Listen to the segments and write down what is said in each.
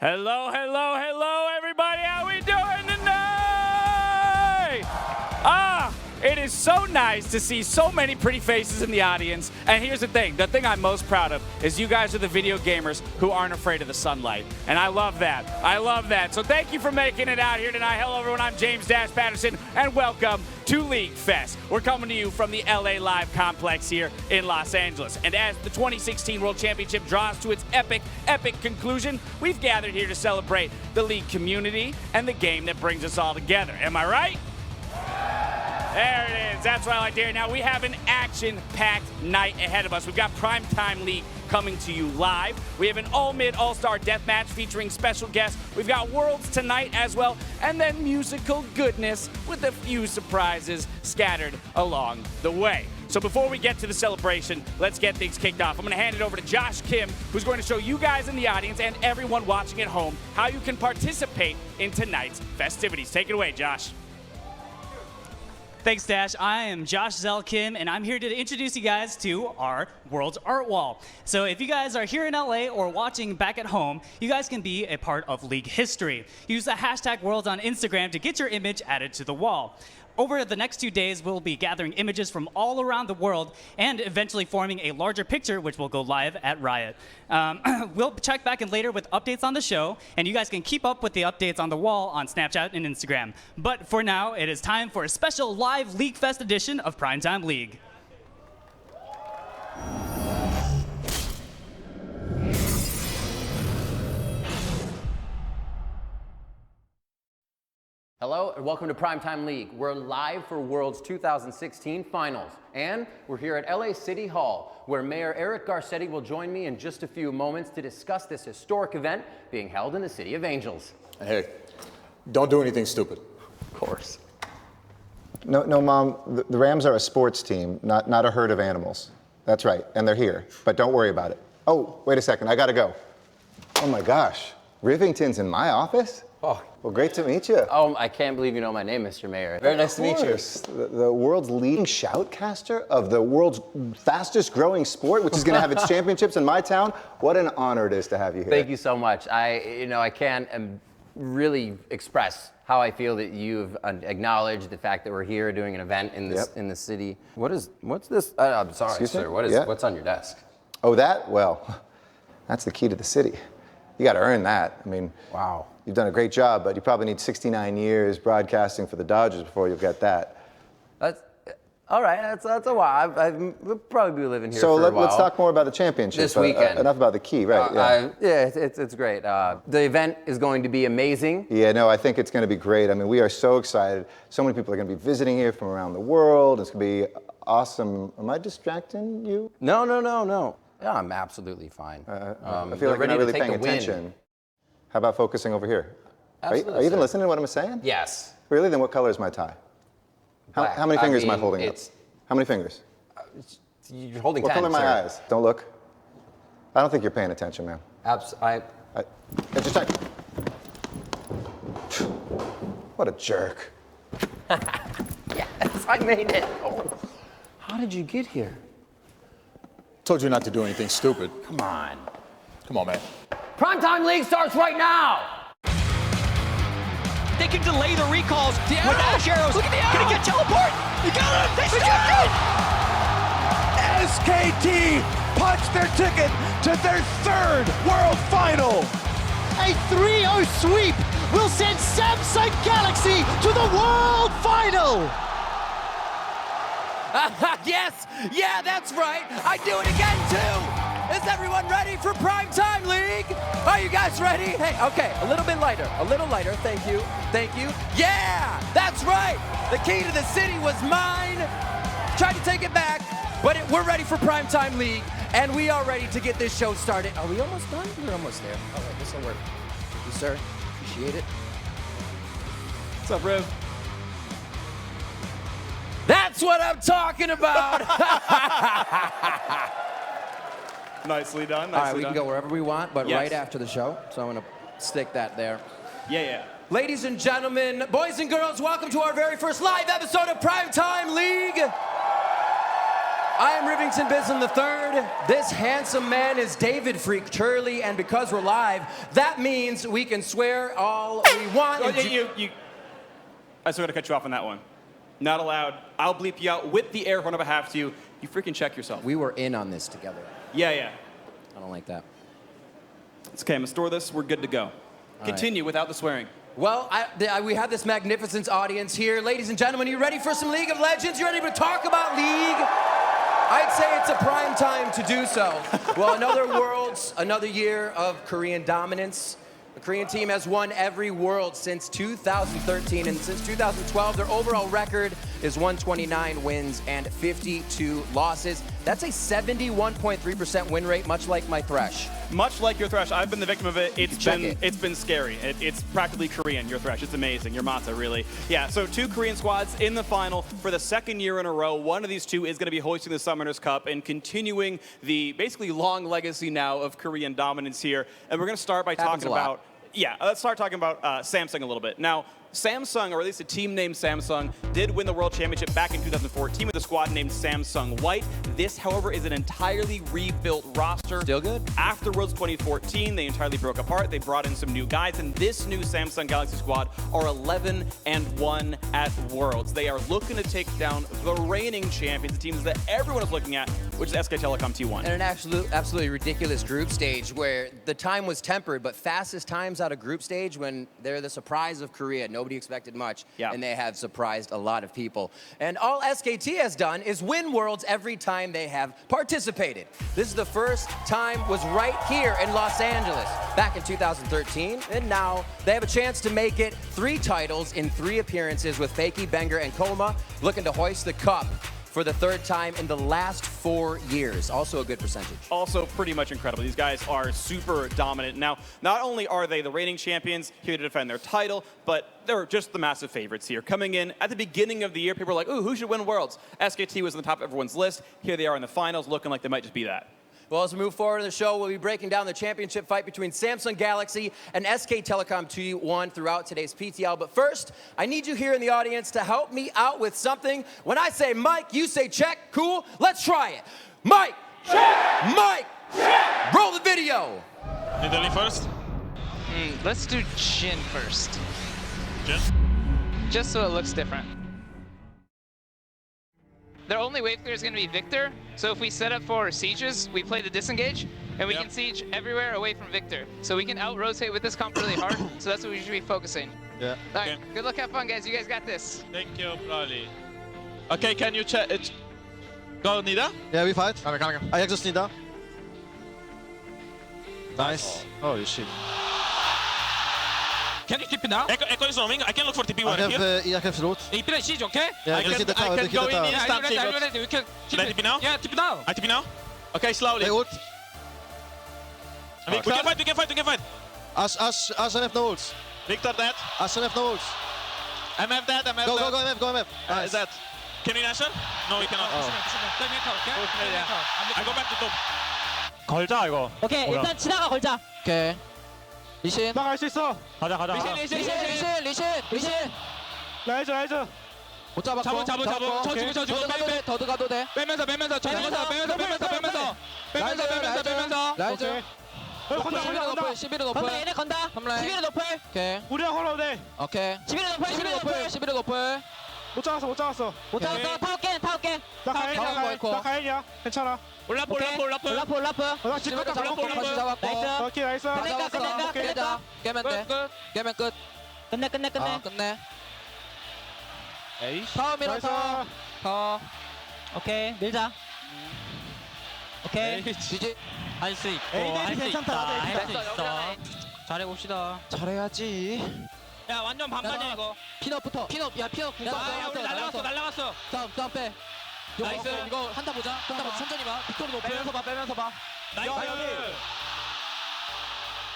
Hello, hello, hello, everybody. How we doing tonight? It is so nice to see so many pretty faces in the audience. And here's the thing I'm most proud of is you guys are the video gamers who aren't afraid of the sunlight. And I love that. I love that. So thank you for making it out here tonight. Hello, everyone. I'm James Dash Patterson, and welcome to League Fest. We're coming to you from the LA Live Complex here in Los Angeles. And as the 2016 World Championship draws to its epic conclusion, we've gathered here to celebrate the League community and the game that brings us all together. Am I right? There it is. That's what I like to hear. Now, we have an action-packed night ahead of us. We've got PrimeTime League coming to you live. We have an all-mid all-star deathmatch featuring special guests. We've got Worlds tonight as well, and then musical goodness with a few surprises scattered along the way. So before we get to the celebration, let's get things kicked off. I'm going to hand it over to Josh Kim, who's going to show you guys in the audience and everyone watching at home how you can participate in tonight's festivities. Take it away, Josh. Thanks, Dash. I am Josh Zell Kim, and I'm here to introduce you guys to our World's Art Wall. So if you guys are here in LA or watching back at home, you guys can be a part of League history. Use the hashtag Worlds on Instagram to get your image added to the wall. Over the next 2 days, we'll be gathering images from all around the world and eventually forming a larger picture, which will go live at Riot. We'll check back in later with updates on the show, and you guys can keep up with the updates on the wall on Snapchat and Instagram. But for now, it is time for a special live League Fest edition of PrimeTime League. Hello and welcome to PrimeTime League. We're live for World's 2016 Finals, and we're here at LA City Hall, where Mayor Eric Garcetti will join me in just a few moments to discuss this historic event being held in the City of Angels. Hey, don't do anything stupid. Of course. No, Mom, the Rams are a sports team, not a herd of animals. That's right, and they're here, but don't worry about it. Oh, wait a second, I gotta go. Oh my gosh, Rivington's in my office? Oh. Well, great to meet you. Oh, I can't believe you know my name, Mr. Mayor. Very nice to meet you. The world's leading shoutcaster of the world's fastest growing sport, which is gonna have its championships in my town. What an honor it is to have you here. Thank you so much. I can't really express how I feel that you've acknowledged the fact that we're here doing an event in this in the city. What's this? I'm sorry, Excuse sir. me? What's on your desk? Oh, that? Well, that's the key to the city. You gotta earn that. I mean, wow. You've done a great job, but you probably need 69 years broadcasting for the Dodgers before you'll get that. That's all right. That's a while. We'll probably be living here so for a while. Let's talk more about the championship. This weekend. Enough about the key, right? It's great. The event is going to be amazing. Yeah, no, I think it's going to be great. I mean, we are so excited. So many people are going to be visiting here from around the world. It's going to be awesome. Am I distracting you? No. Yeah, I'm absolutely fine. I feel like you're not really paying attention. How about focusing over here? Absolutely, are you even listening to what I'm saying? Yes. Really? Then what color is my tie? How many fingers am I holding up? How many fingers? You're holding 10, What color are my eyes? Don't look. I don't think you're paying attention, man. Just check. What a jerk. Yes, I made it. Oh. How did you get here? Told you not to do anything stupid. Come on. Come on, man. PrimeTime League starts right now! They can delay the recalls with dash arrows. Look at the arrow. Gonna get teleport. You got him. They stopped it. SKT punched their ticket to their third World Final. A 3-0 sweep will send Samsung Galaxy to the World Final. Yes. Yeah, that's right. I do it again, too. Is everyone ready for PrimeTime League? Are you guys ready? Hey, okay, a little lighter. Thank you. Yeah, that's right. The key to the city was mine. Tried to take it back, but we're ready for PrimeTime League, and we are ready to get this show started. Are we almost done? We're almost there. All right, this will work. Thank you, sir. Appreciate it. What's up, Riv? That's what I'm talking about. Nicely done. All right, we can go wherever we want, but Yes. right after the show. So I'm going to stick that there. Yeah. Ladies and gentlemen, boys and girls, welcome to our very first live episode of PrimeTime League. I am Rivington Bislam III. This handsome man is David Phreak Turley, and because we're live, that means we can swear all we want. I still gotta cut you off on that one. Not allowed. I'll bleep you out with the air horn if I have to. You freaking check yourself. We were in on this together. Yeah. I don't like that. It's okay, I'm gonna store this. We're good to go. Continue without the swearing. Well, we have this magnificent audience here. Ladies and gentlemen, you ready for some League of Legends? You ready to talk about League? I'd say it's a prime time to do so. Well, another Worlds, another year of Korean dominance. The Korean team has won every World since 2013, and since 2012, their overall record is 129 wins and 52 losses. That's a 71.3% win rate, much like my Thresh. Much like your Thresh, I've been the victim of it. It's been scary. It's practically Korean, your Thresh. It's amazing. Your Mata, really. Yeah, so 2 Korean squads in the final for the 2nd year in a row. One of these 2 is going to be hosting the Summoners Cup and continuing the basically long legacy now of Korean dominance here. And we're going to start by talking about... Yeah, let's start talking about Samsung a little bit. Now, Samsung, or at least a team named Samsung, did win the World Championship back in 2014 with a squad named Samsung White. This, however, is an entirely rebuilt roster. Still good? After Worlds 2014, they entirely broke apart. They brought in some new guys, and this new Samsung Galaxy squad are 11-1 at Worlds. They are looking to take down the reigning champions, the teams that everyone is looking at, which is SK Telecom T1. And an absolutely ridiculous group stage where the time was tempered, but fastest times out of group stage when they're the surprise of Korea. Nobody expected much, and they have surprised a lot of people. And all SKT has done is win Worlds every time they have participated. This is the first time was right here in Los Angeles back in 2013, and now they have a chance to make it 3 titles in 3 appearances with Fakey, Benger, and Koma, looking to hoist the cup for the 3rd time in the last 4 years. Also a good percentage. Also pretty much incredible. These guys are super dominant. Now, not only are they the reigning champions here to defend their title, but they're just the massive favorites here. Coming in at the beginning of the year, people were like, ooh, who should win Worlds? SKT was on the top of everyone's list. Here they are in the finals, looking like they might just be that. Well, as we move forward in the show, we'll be breaking down the championship fight between Samsung Galaxy and SK Telecom T1 throughout today's PTL. But first, I need you here in the audience to help me out with something. When I say Mike, you say check. Cool? Let's try it. Mike, check. Mike, check. Roll the video. Italy first? Let's do Jin first. Jin? Just so it looks different. Their only wave clear is going to be Victor, so if we set up for sieges, we play the disengage, and we can siege everywhere away from Victor. So we can out-rotate with this comp really hard, so that's what we should be focusing. Yeah. All right, good luck, have fun, guys. You guys got this. Thank you, Brody. Okay, can you check it? Go Nida? Yeah, we fight. I exhaust Nida. Nice. Holy shit. Can you keep it now? Echo is roaming. I can look for TP1 here. I have root. You play siege, okay? Yeah, I can go in instant siege. We can Should I TP now? Yeah, TP now. I TP now? Okay, slowly. Hey, ult. We can fight. As I have no ults. Victor dead. As I have no ults. MF dead, MF Go dead. MF. Nice. Is that? Can we answer? No, we cannot. I go back to top. 걸자 이거. 오케이, 일단 지나가 걸자. 오케이. 리신. 나갈 수 있어. 가자. 리신. 라이즈. 못 잡았고. 잡아. 쳐주고. 더드 가도 돼. 빼면서. 라이즈. 건다. 11은 높을. 건다, 얘네 건다. 11은 높을. 오케이. 우리랑 홀로 돼. 오케이. 11은 높을. 못 잡았어. 타워 깬. 나 가인이야. 괜찮아. 올라프. 나 집 갔다 다시 잡았고. 오케이, 나이스. 깨면 끝. 끝내. 타워 밀어서. 오케이, 밀자. 오케이. 지지. 할 수 있고, 에이, 할 수 괜찮다. 있어. 잘해봅시다. 잘해야지. 야, 완전 반반이야, 이거. 피넛부터. 야, 피넛 궁 우리 날라갔어. 다음 빼. 나이스. 이거 한타 보자. 천천히 봐. 빅토르 높여. 빼면서 봐. 나이스.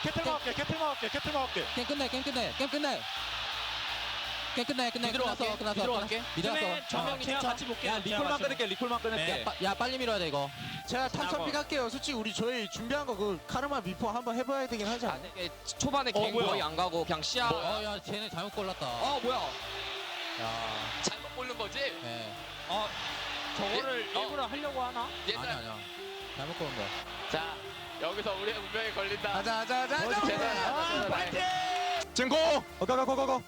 캐틀 먹을게. 게임 끝내. 끝났어. 미드라서. 정명이 같이 볼게. 야, 리콜만 끊을게. 야, 빨리 밀어야 돼, 이거. 제가 탑 할게요. 솔직히 우리 저희 준비한 거 그 카르마 미포 한번 해봐야 되긴 하지 않나? 초반에 게임 거의 안 가고 그냥 시야. 야, 쟤네 잘못 골랐다. 뭐야. 잘못 고른 거지? 네. 저거를 일부러 하려고 하나? 아니야. 잘못 고른 거야. 자, 여기서 우리의 운명이 걸린다. 가자. 파이팅! 증고. 고고고고고.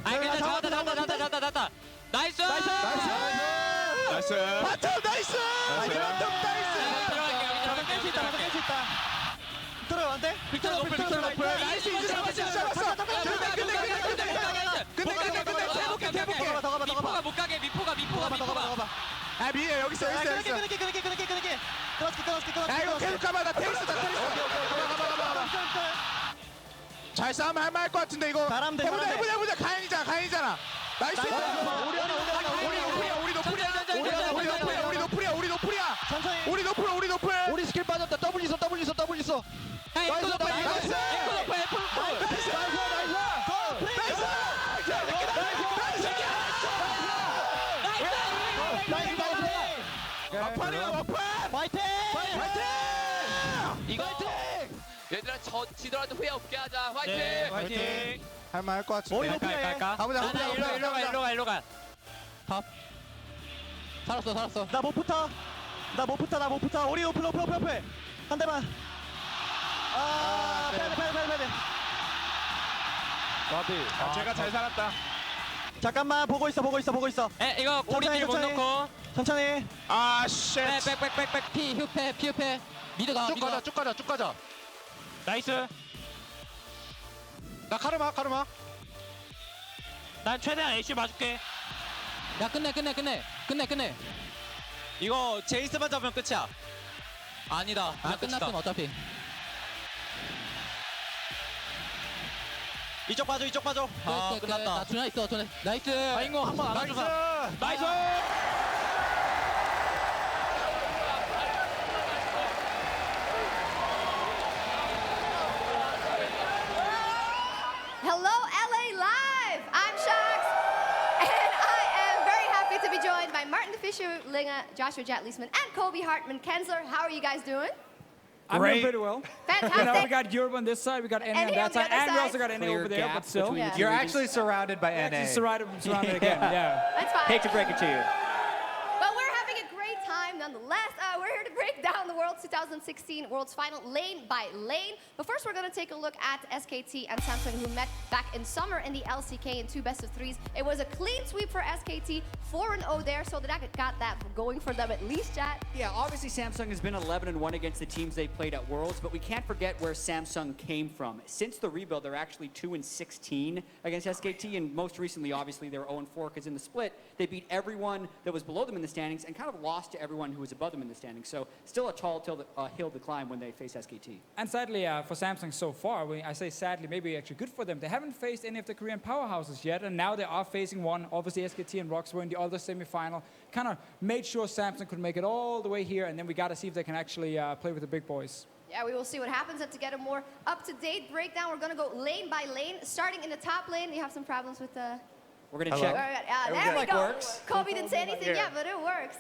아니, 근데 잡았다. 나이스! 나이스. 바텀 나이스. 깰수 있다. 들어요, 안 돼? 빅터 높을. 나이스. 이제 잡았어. 근데 대복해. 미포가 못 가게, 미포가. 아 미에 여기 있어. 끊을게. 야 이거 계속 가봐. 나 테이스다. 잘 싸우면 할만할 것 같은데 이거. 잘하면 돼. 해보자. 가인이잖아. 나이스. 우리 노플이야. 천천히. 우리 노플. 우리 스킬 빠졌다. W 있어. 나이스. 막판. 파이팅! 이거 얘들아 지더라도 후회 없게 하자. 화이팅! 파이팅! 할만할 것 같은데. 우리 노플해. 가보자. 일로 가. 살았어. 나 못 붙어. 우리 노플. 한 대만. 빼야 돼. 제가 잘 살았다. 잠깐만 보고 있어. 이거 꼬리길 못 넣고. 천천히. 아 쉣. 백. 피 휴패. 미드 가. 쭉 가자. 나이스. 나 카르마. 난 최대한 AC 봐줄게. 야 끝내. 이거 제이스만 잡으면 끝이야. 아니다. 끝났으면 어차피. 이쪽 봐줘. 끝났다. 나 준하 있어. 나이스. 아잉고 한번 안아줘서. 나이스. Hello, LA Live! I'm Sjokz, and I am very happy to be joined by Martin Deficio, Linga, Joshua Jatt Leesman, and Kobe Hartman Kensler. How are you guys doing? I'm doing pretty well. Fantastic. We got Europe on this side, we got NA on NA that on the side, other and we side. also got NA over there, but still. Yeah. You're actually surrounded by NA. Actually surrounded again, yeah. That's fine. Hate to break it to you. But we're having a great time nonetheless. We're here to break down the World's 2016 World's Final lane by lane. But first, we're going to take a look at SKT and Samsung, who met back in summer in the LCK in 2 best-of-3s. It was a clean sweep for SKT, 4-0 there, so that got that going for them at least, Jatt. Yeah, obviously Samsung has been 11-1 against the teams they played at Worlds, but we can't forget where Samsung came from. Since the rebuild, they're actually 2-16 against SKT, and most recently, obviously, they were 0-4 because in the split, they beat everyone that was below them in the standings and kind of lost to everyone who was above them in the standings. So still a tall hill to climb when they face SKT. And sadly, for Samsung so far, I say sadly, maybe actually good for them, they haven't faced any of the Korean powerhouses yet, and now they are facing one. Obviously, SKT and ROX were in the other semi-final. Kind of made sure Samsung could make it all the way here, and then we got to see if they can actually play with the big boys. Yeah, we will see what happens. And to get a more up-to-date breakdown, we're going to go lane by lane. Starting in the top lane, you have some problems with the... We're going to check. There we go. Kobe didn't say anything yet, but it works.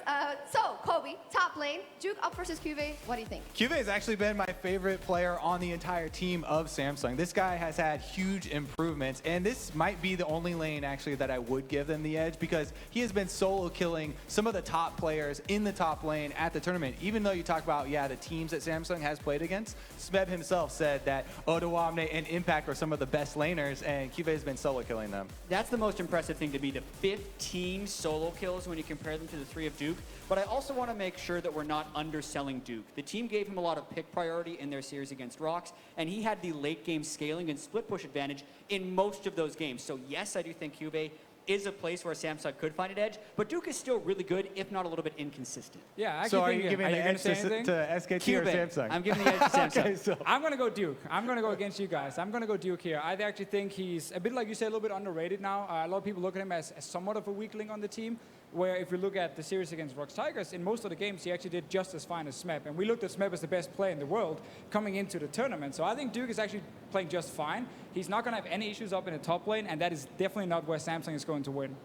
So, Kobe, top lane, Juke up versus Cuvée. What do you think? Cuvée has actually been my favorite player on the entire team of Samsung. This guy has had huge improvements, and this might be the only lane actually that I would give them the edge because he has been solo killing some of the top players in the top lane at the tournament. Even though you talk about, the teams that Samsung has played against, Smeb himself said that Odoamne and Impact are some of the best laners, and Cuvée has been solo killing them. That's the most impressive thing to me, the 15 solo kills when you compare them to the 3 of Duke. But I also want to make sure that we're not underselling Duke. The team gave him a lot of pick priority in their series against ROX, and he had the late game scaling and split push advantage in most of those games. So yes, I do think Cuvée is a place where Samsung could find an edge, but Duke is still really good, if not a little bit inconsistent. Yeah, so are you giving the edge to SKT or Samsung? I'm giving the edge to Samsung. Okay, so. I'm going to go Duke. I'm going to go against you guys. I'm going to go Duke here. I actually think he's a bit, like you said, a little bit underrated now. A lot of people look at him as somewhat of a weakling on the team, where if you look at the series against ROX Tigers, in most of the games, he actually did just as fine as Smeb. And we looked at Smeb as the best player in the world coming into the tournament. So I think Duke is actually playing just fine. He's not going to have any issues up in the top lane, and that is definitely not where Samsung is going to win.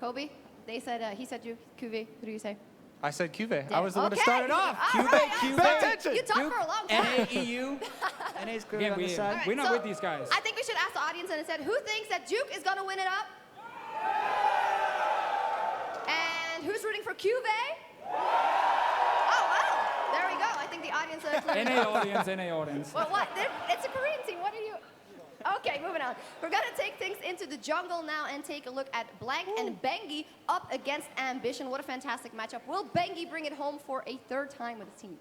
Kobe, he said Duke, Cuvée. Who do you say? I said Cuvée. Yeah. I was the one to start it off. Cuvée. Pay attention. You talked for a long time. NA-EU. NA's clearly on this side. We're not with these guys. I think we should ask the audience and instead, who thinks that Duke is going to win it up? And And who's rooting for Cube? Oh, wow. There we go. I think the audience is NA audience. Well, what? It's a Korean team. What are you? Okay, moving on. We're gonna take things into the jungle now and take a look at Blank and Bengi up against Ambition. What a fantastic matchup. Will Bengi bring it home for a third time with his team?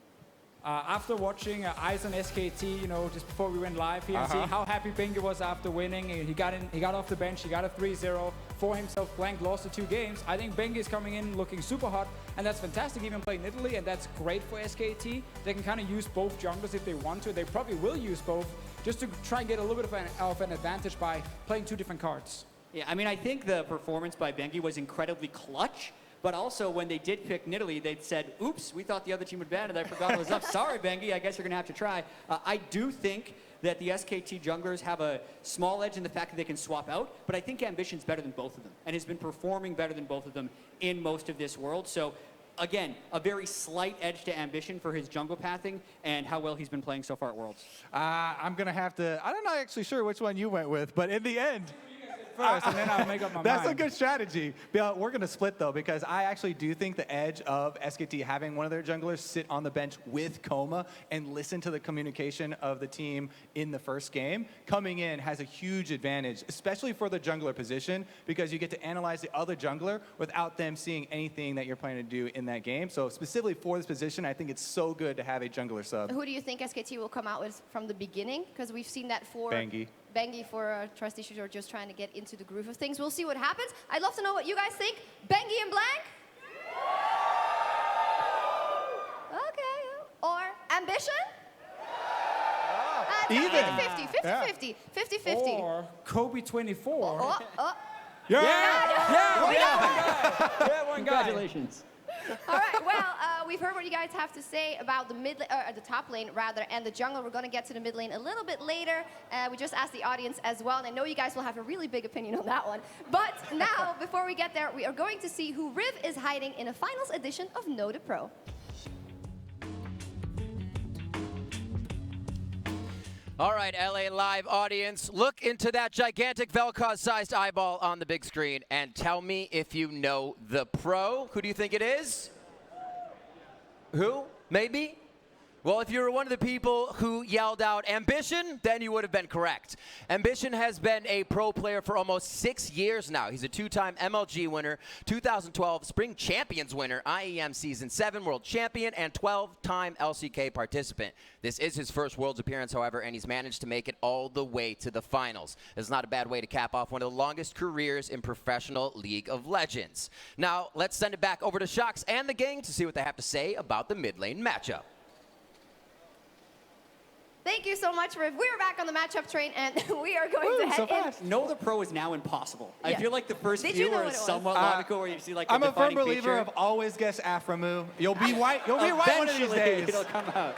After watching Ice and SKT, just before we went live here, and seeing how happy Bengi was after winning, he got off the bench, he got a 3-0 for himself. Blank lost the 2 games. I think Bengi is coming in looking super hot, and that's fantastic. Even playing Italy, and that's great for SKT. They can kind of use both junglers if they want to. They probably will use both, just to try and get a little bit of an advantage by playing 2 different cards. Yeah, I mean, I think the performance by Bengi was incredibly clutch. But also, when they did pick Nidalee, they said, oops, we thought the other team would ban it. I forgot it was up. Sorry, Bengi, I guess you're going to have to try. I do think that the SKT junglers have a small edge in the fact that they can swap out, but I think Ambition's better than both of them and has been performing better than both of them in most of this world. So, again, a very slight edge to Ambition for his jungle pathing and how well he's been playing so far at Worlds. I'm going to have to, I'm not actually sure which one you went with, but in the end, first, and then I'll make up my That's mind. a good strategy. We're going to split, though, because I actually do think the edge of SKT having one of their junglers sit on the bench with Coma and listen to the communication of the team in the first game, coming in has a huge advantage, especially for the jungler position, because you get to analyze the other jungler without them seeing anything that you're planning to do in that game. So specifically for this position, I think it's so good to have a jungler sub. Who do you think SKT will come out with from the beginning? Because we've seen that for Bengi for trust issues or just trying to get into the groove of things. We'll see what happens. I'd love to know what you guys think. Bengi and Blank? Okay. Or Ambition? Even. 50-50. 50-50. Or Kobe 24. Yeah, one guy. Congratulations. All right, well, we've heard what you guys have to say about the the top lane, rather, and the jungle. We're going to get to the mid lane a little bit later. We just asked the audience as well, and I know you guys will have a really big opinion on that one. But now, before we get there, we are going to see who Riv is hiding in a finals edition of Know the Pro. All right, LA Live audience, look into that gigantic Vel'Koz-sized eyeball on the big screen and tell me if you know the pro. Who do you think it is? Who? Maybe? Well, if you were one of the people who yelled out Ambition, then you would have been correct. Ambition has been a pro player for almost 6 years now. He's a 2-time MLG winner, 2012 Spring Champions winner, IEM Season 7 World Champion, and 12-time LCK participant. This is his first Worlds appearance, however, and he's managed to make it all the way to the finals. It's not a bad way to cap off one of the longest careers in professional League of Legends. Now, let's send it back over to Sjokz and the gang to see what they have to say about the mid lane matchup. Thank you so much, Riv. We're back on the matchup train, and we are going to head in. Know the pro is now impossible. I Yeah. feel like the first Did few you know are what it was? somewhat logical, where you see like I'm a firm defining believer feature. of always guess Aframu. You'll be white. You'll be white one of these Eventually, days. it'll come out.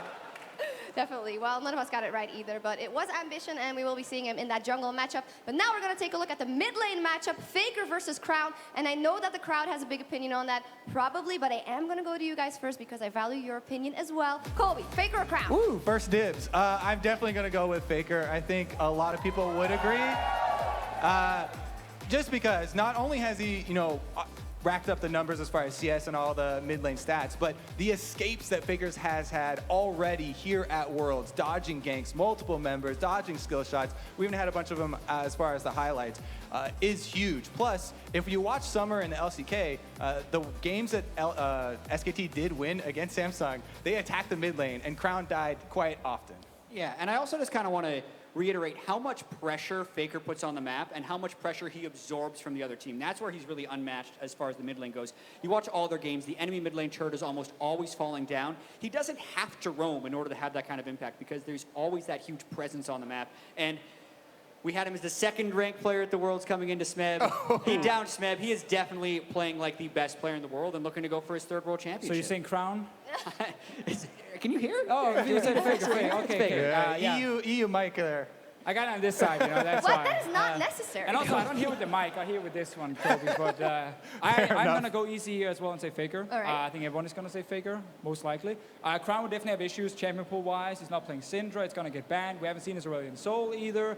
Definitely. Well, none of us got it right either, but it was Ambition, and we will be seeing him in that jungle matchup. But now we're going to take a look at the mid lane matchup, Faker versus Crown. And I know that the crowd has a big opinion on that, probably, but I am going to go to you guys first because I value your opinion as well. Kobe, Faker or Crown? Ooh, first dibs. I'm definitely going to go with Faker. I think a lot of people would agree. Just because not only has he, racked up the numbers as far as CS and all the mid lane stats, but the escapes that Faker has had already here at Worlds, dodging ganks, multiple members, dodging skill shots, we even had a bunch of them as far as the highlights, is huge. Plus, if you watch Summer in the LCK, the games that SKT did win against Samsung, they attacked the mid lane, and Crown died quite often. Yeah, and I also just kind of want to reiterate how much pressure Faker puts on the map and how much pressure he absorbs from the other team. That's where he's really unmatched as far as the mid lane goes. You watch all their games, the enemy mid lane turret is almost always falling down. He doesn't have to roam in order to have that kind of impact because there's always that huge presence on the map. And we had him as the second ranked player at the Worlds coming into Smeb. He downed Smeb. He is definitely playing like the best player in the world and looking to go for his third World Championship. So you're saying Crown? Can you hear? Oh, you said Faker. Okay. Yeah, EU mic there. I got it on this side, you know, that's What? why. That is not necessary. And also, I don't hear with the mic, I hear with this one, Kobe. But I'm going to go easy here as well and say Faker. All right. I think everyone is going to say Faker, most likely. Crown will definitely have issues, champion pool-wise. He's not playing Syndra, it's going to get banned. We haven't seen his Aurelion Sol either.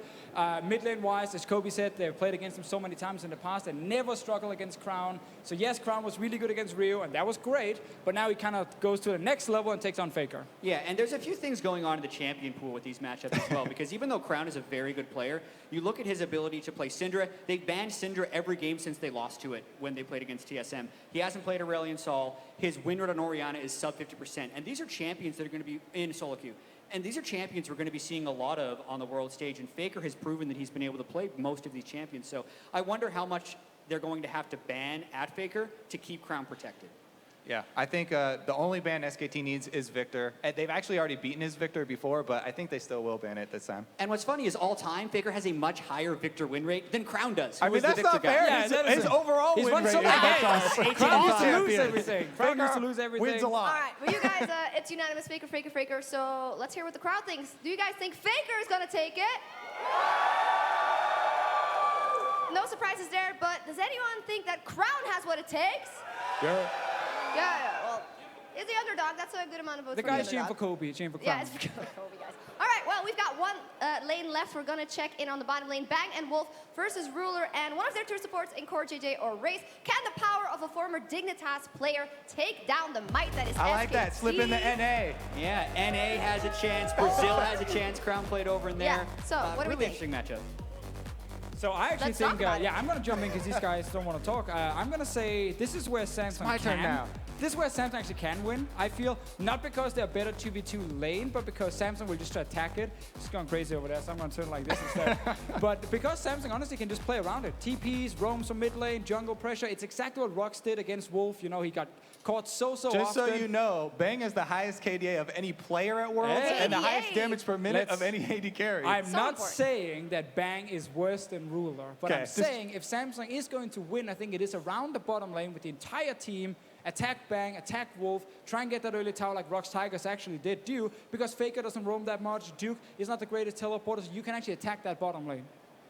Mid lane-wise, as Kobe said, they've played against him so many times in the past and never struggle against Crown. So yes, Crown was really good against Rio, and that was great. But now he kind of goes to the next level and takes on Faker. Yeah, and there's a few things going on in the champion pool with these matchups as well, because even though Crown is a very good player, you look at his ability to play Syndra. They banned Syndra every game since they lost to it when they played against TSM. He hasn't played Aurelion Sol. His win rate on Orianna is sub 50%. And these are champions that are going to be in solo queue. And these are champions we're going to be seeing a lot of on the world stage. And Faker has proven that he's been able to play most of these champions. So I wonder how much they're going to have to ban at Faker to keep Crown protected. Yeah, I think the only ban SKT needs is Victor. They've actually already beaten his Victor before, but I think they still will ban it this time. And what's funny is all time, Faker has a much higher Victor win rate than Crown does. I mean, that's not fair. Yeah, his overall he's win won rate so is many much games. higher. Crown used to lose Champions. everything. Crown used to lose everything. Wins a lot. All right, well, you guys, it's unanimous Faker, Faker, Faker. So let's hear what the crowd thinks. Do you guys think Faker is going to take it? No surprises there, but does anyone think that Crown has what it takes? Yeah. Yeah, well, he's the underdog. That's a good amount of votes The for guy's the cheering for underdog. Kobe, cheering for Crown. Yeah, it's for Kobe, guys. All right, well, we've got one lane left. We're going to check in on the bottom lane. Bang and Wolf versus Ruler, and one of their two supports in Core JJ or Wraith. Can the power of a former Dignitas player take down the might that is I like SKT? that. Slip in the NA. Yeah, NA has a chance. Brazil has a chance. Crown played over in there. Yeah, so what do we really think? interesting matchup. So I actually Let's talk think, about it. yeah, I'm going to jump in because these guys don't want to talk. I'm going to say this is where Samsung my turn can. now. This is where Samsung actually can win, I feel. Not because they're better 2v2 lane, but because Samsung will just try to attack it. It's going crazy over there, so I'm going to turn like this instead. But because Samsung honestly can just play around it. TPs, roam some mid lane, jungle pressure. It's exactly what Rox did against Wolf. You know, he got caught so often. Just so you know, Bang has the highest KDA of any player at Worlds and the highest damage per minute of any AD carry. I'm not saying that Bang is worse than Ruler, but Okay. I'm saying if Samsung is going to win, I think it is around the bottom lane with the entire team. Attack Bang, attack Wolf, try and get that early tower like Rox Tigers actually did do, because Faker doesn't roam that much. Duke is not the greatest teleporter, so you can actually attack that bottom lane.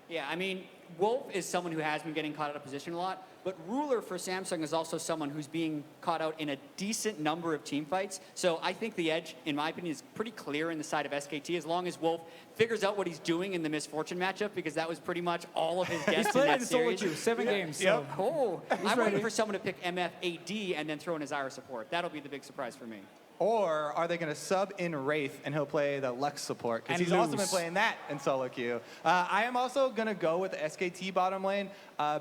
Yeah, I mean, Wolf is someone who has been getting caught out of position a lot, but Ruler for Samsung is also someone who's being caught out in a decent number of team fights. So I think the edge, in my opinion, is pretty clear in the side of SKT, as long as Wolf figures out what he's doing in the Misfortune matchup, because that was pretty much all of his guests in that series. Solo queue, 7 games. So. Oh, I'm ready. waiting for someone to pick MF AD and then throw in his Zyra support. That'll be the big surprise for me. Or are they going to sub in Wraith and he'll play the Lux support? Because And he's also been lose. playing that in solo queue. I am also going to go with the SKT bottom lane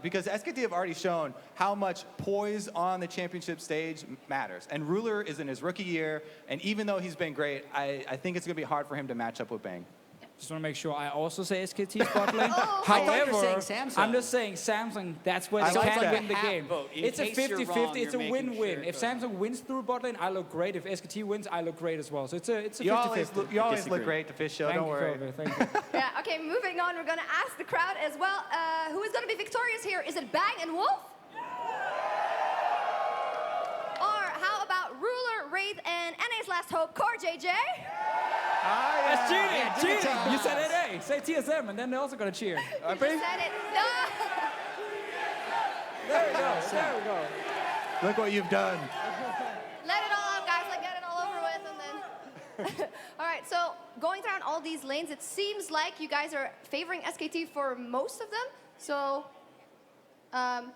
because SKT have already shown how much poise on the championship stage matters. And Ruler is in his rookie year, and even though he's been great, I think it's going to be hard for him to match up with Bang. Just want to make sure I also say SKT spot lane. I thought you were However, saying Samsung. I'm just saying Samsung, that's where I they like can that. win the Half game. vote. In It's a case you're 50-50, wrong, it's a you're making win-win. sure it If goes Samsung wins through bot lane, I look great. If SKT wins, I look great as well. So it's a 50-50. You always look great, Deficio, Thank don't you, worry. Kobe, thank you. Yeah, okay, moving on. We're going to ask the crowd as well. Who is going to be victorious here? Is it Bang and Wolf? Or how about Ruler, Wraith, and NA's last hope, Core JJ? That's cheating, cheating. You said NA, say TSM, and then they're also going to cheer. You just said it. No! There we go, there we go. Look what you've done. Let it all out, guys. Like, get it all over with, and then... All right, so going down all these lanes, it seems like you guys are favoring SKT for most of them. So,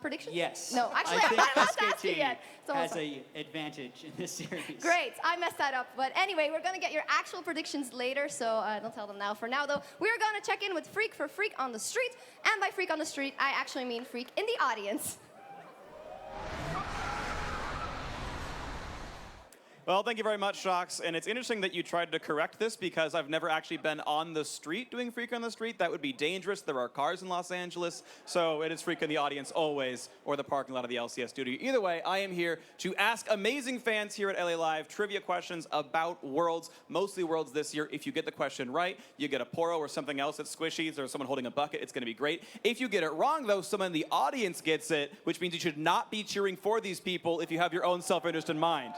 predictions? Yes. No, actually, I I'm think not allowed to ask you SKT yet. It's almost has like- an advantage in this series. Great, I messed that up. But anyway, we're gonna get your actual predictions later, so don't tell them now. For now, though, we're gonna check in with Phreak for Phreak on the street. And by Phreak on the street, I actually mean Phreak in the audience. Well, thank you very much, Sjokz. And it's interesting that you tried to correct this because I've never actually been on the street doing Phreak on the street. That would be dangerous. There are cars in Los Angeles. So it is Phreak in the audience always, or the parking lot of the LCS studio. Either way, I am here to ask amazing fans here at LA Live trivia questions about Worlds, mostly Worlds this year. If you get the question right, you get a Poro or something else at Squishies or someone holding a bucket. It's going to be great. If you get it wrong, though, someone in the audience gets it, which means you should not be cheering for these people if you have your own self-interest in mind.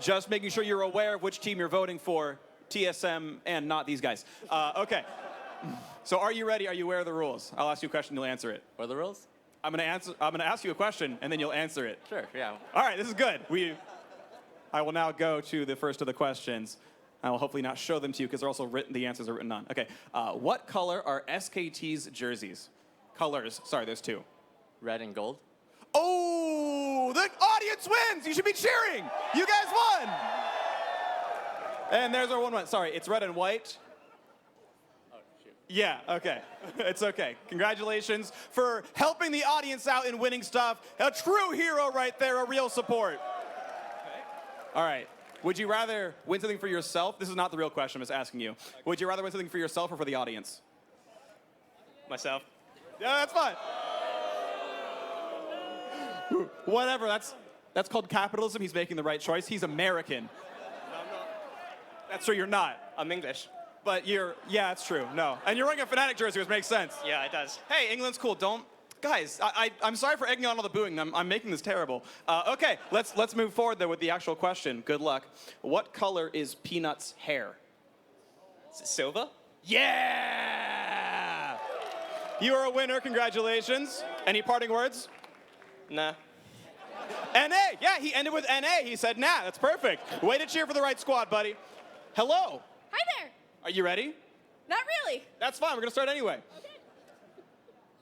Just making sure you're aware of which team you're voting for, TSM and not these guys. Okay. So are you ready? Are you aware of the rules? I'll ask you a question, you'll answer it. What are the rules? I'm gonna ask you a question, and then you'll answer it. Sure, yeah. All right, this is good. I will now go to the first of the questions. I will hopefully not show them to you because they're also written. The answers are written on. Okay. What color are SKT's jerseys? Colors. Sorry, there's two. Red and gold. Oh, the audience wins. You should be cheering. You guys won. And there's our 1-1. Sorry, it's red and white. Oh, shoot. Yeah, okay. It's okay. Congratulations for helping the audience out and winning stuff. A true hero right there, a real support. Okay. All right. Would you rather win something for yourself? This is not the real question I'm just asking you. Would you rather win something for yourself or for the audience? Myself. Yeah, that's fine. Whatever, that's called capitalism. He's making the right choice. He's American. No, I'm not. That's true, you're not. I'm English. But yeah, it's true, no. And you're wearing a Fnatic jersey, which makes sense. Yeah, it does. Hey, England's cool, guys, I'm sorry for egging on all the booing. I'm making this terrible. Okay, let's move forward though with the actual question. Good luck. What color is Peanut's hair? Is it silver? Yeah! You are a winner, congratulations. Any parting words? Nah. NA, yeah, he ended with NA. He said, nah, that's perfect. Way to cheer for the right squad, buddy. Hello. Hi there. Are you ready? Not really. That's fine, we're gonna start anyway. Okay.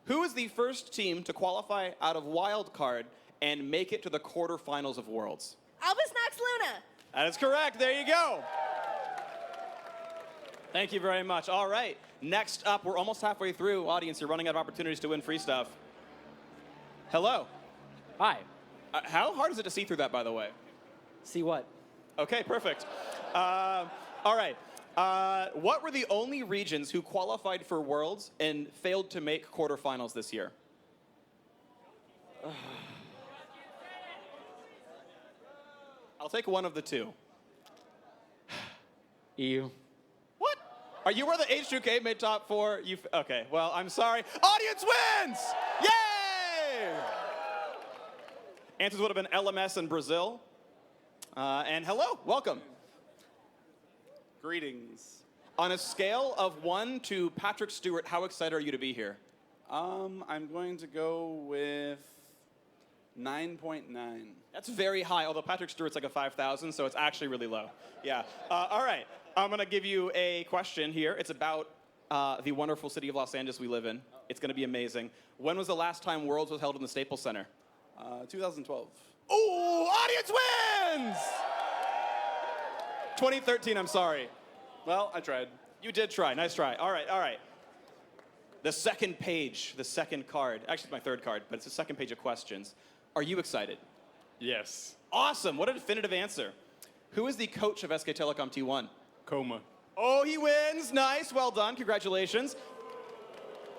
Who is the first team to qualify out of wild card and make it to the quarterfinals of Worlds? Albus Nox Luna. That is correct, there you go. Thank you very much. All right, next up, we're almost halfway through. Audience, you're running out of opportunities to win free stuff. Hello. Hi. How hard is it to see through that, by the way? See what? Okay, perfect. All right. What were the only regions who qualified for Worlds and failed to make quarterfinals this year? I'll take one of the two. EU. What? Are you where the H2K made top 4? Okay, well, I'm sorry. Audience wins! Yay! Answers would have been LMS and Brazil. And hello, welcome. Greetings. On a scale of 1 to Patrick Stewart, how excited are you to be here? I'm going to go with 9.9. That's very high, although Patrick Stewart's like a 5,000, so it's actually really low. Yeah. All right. I'm going to give you a question here. It's about the wonderful city of Los Angeles we live in. It's going to be amazing. When was the last time Worlds was held in the Staples Center? 2012. Ooh, audience wins! 2013, I'm sorry. Well, I tried. You did try. Nice try. All right, all right. The second page, the second card. Actually, it's my third card, but it's the second page of questions. Are you excited? Yes. Awesome. What a definitive answer. Who is the coach of SK Telecom T1? Coma. Oh, he wins. Nice. Well done. Congratulations.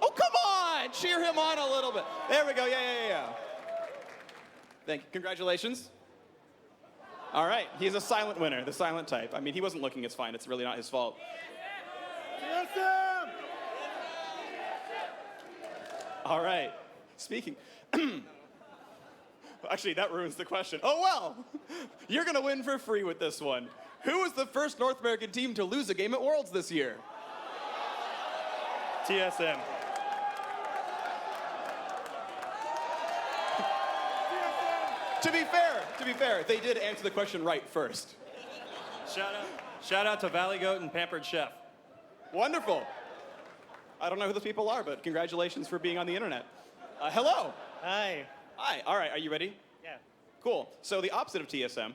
Oh, come on. Cheer him on a little bit. There we go. Yeah. Thank you. Congratulations. All right. He's a silent winner, the silent type. I mean, he wasn't looking. It's fine. It's really not his fault. All right. Speaking. Actually, that ruins the question. Oh, well. You're going to win for free with this one. Who was the first North American team to lose a game at Worlds this year? TSM. To be fair, they did answer the question right first. Shout out to Valley Goat and Pampered Chef. Wonderful. I don't know who those people are, but congratulations for being on the internet. Hello. Hi. Hi. All right, are you ready? Yeah. Cool. So the opposite of TSM,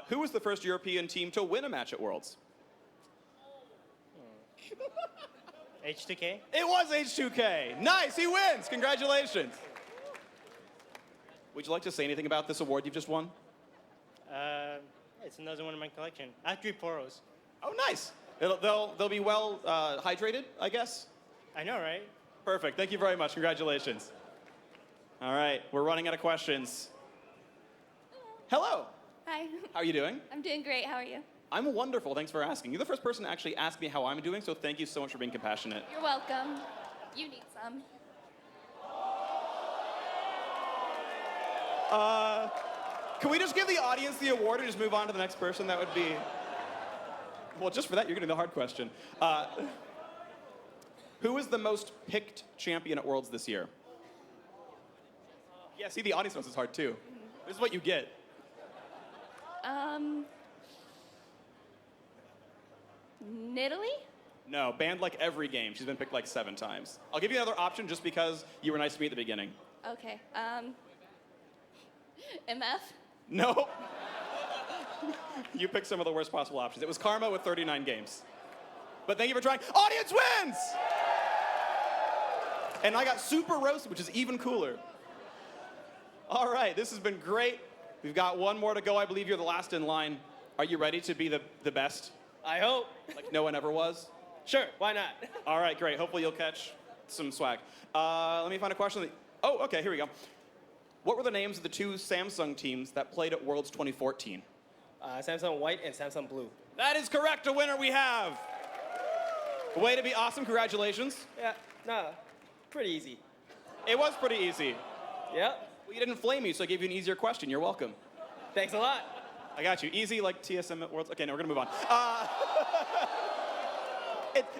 who was the first European team to win a match at Worlds? H2K? It was H2K. Nice, he wins. Congratulations. Would you like to say anything about this award you've just won? It's another one in my collection. I have 3 poros. Oh, nice. They'll be well hydrated, I guess? I know, right? Perfect. Thank you very much. Congratulations. All right, we're running out of questions. Hello. Hi. How are you doing? I'm doing great. How are you? I'm wonderful. Thanks for asking. You're the first person to actually ask me how I'm doing, so thank you so much for being compassionate. You're welcome. You need some. Can we just give the audience the award and just move on to the next person? That would be... Well, just for that, you're getting the hard question. Who is the most picked champion at Worlds this year? Yeah, see, the audience knows it's hard too. This is what you get. Italy? No, banned like every game. She's been picked like 7 times. I'll give you another option just because you were nice to me at the beginning. Okay. MF? No. You picked some of the worst possible options. It was Karma with 39 games. But thank you for trying. Audience wins! And I got super roasted, which is even cooler. All right, this has been great. We've got one more to go. I believe you're the last in line. Are you ready to be the best? I hope. Like no one ever was? Sure, why not? All right, great. Hopefully you'll catch some swag. Let me find a question. Oh, okay, here we go. What were the names of the 2 Samsung teams that played at Worlds 2014? Samsung White and Samsung Blue. That is correct. A winner we have. Way to be awesome. Congratulations. Yeah, no, pretty easy. It was pretty easy. Yep. Well, you didn't flame me, so I gave you an easier question. You're welcome. Thanks a lot. I got you. Easy like TSM at Worlds. Okay, no, we're going to move on.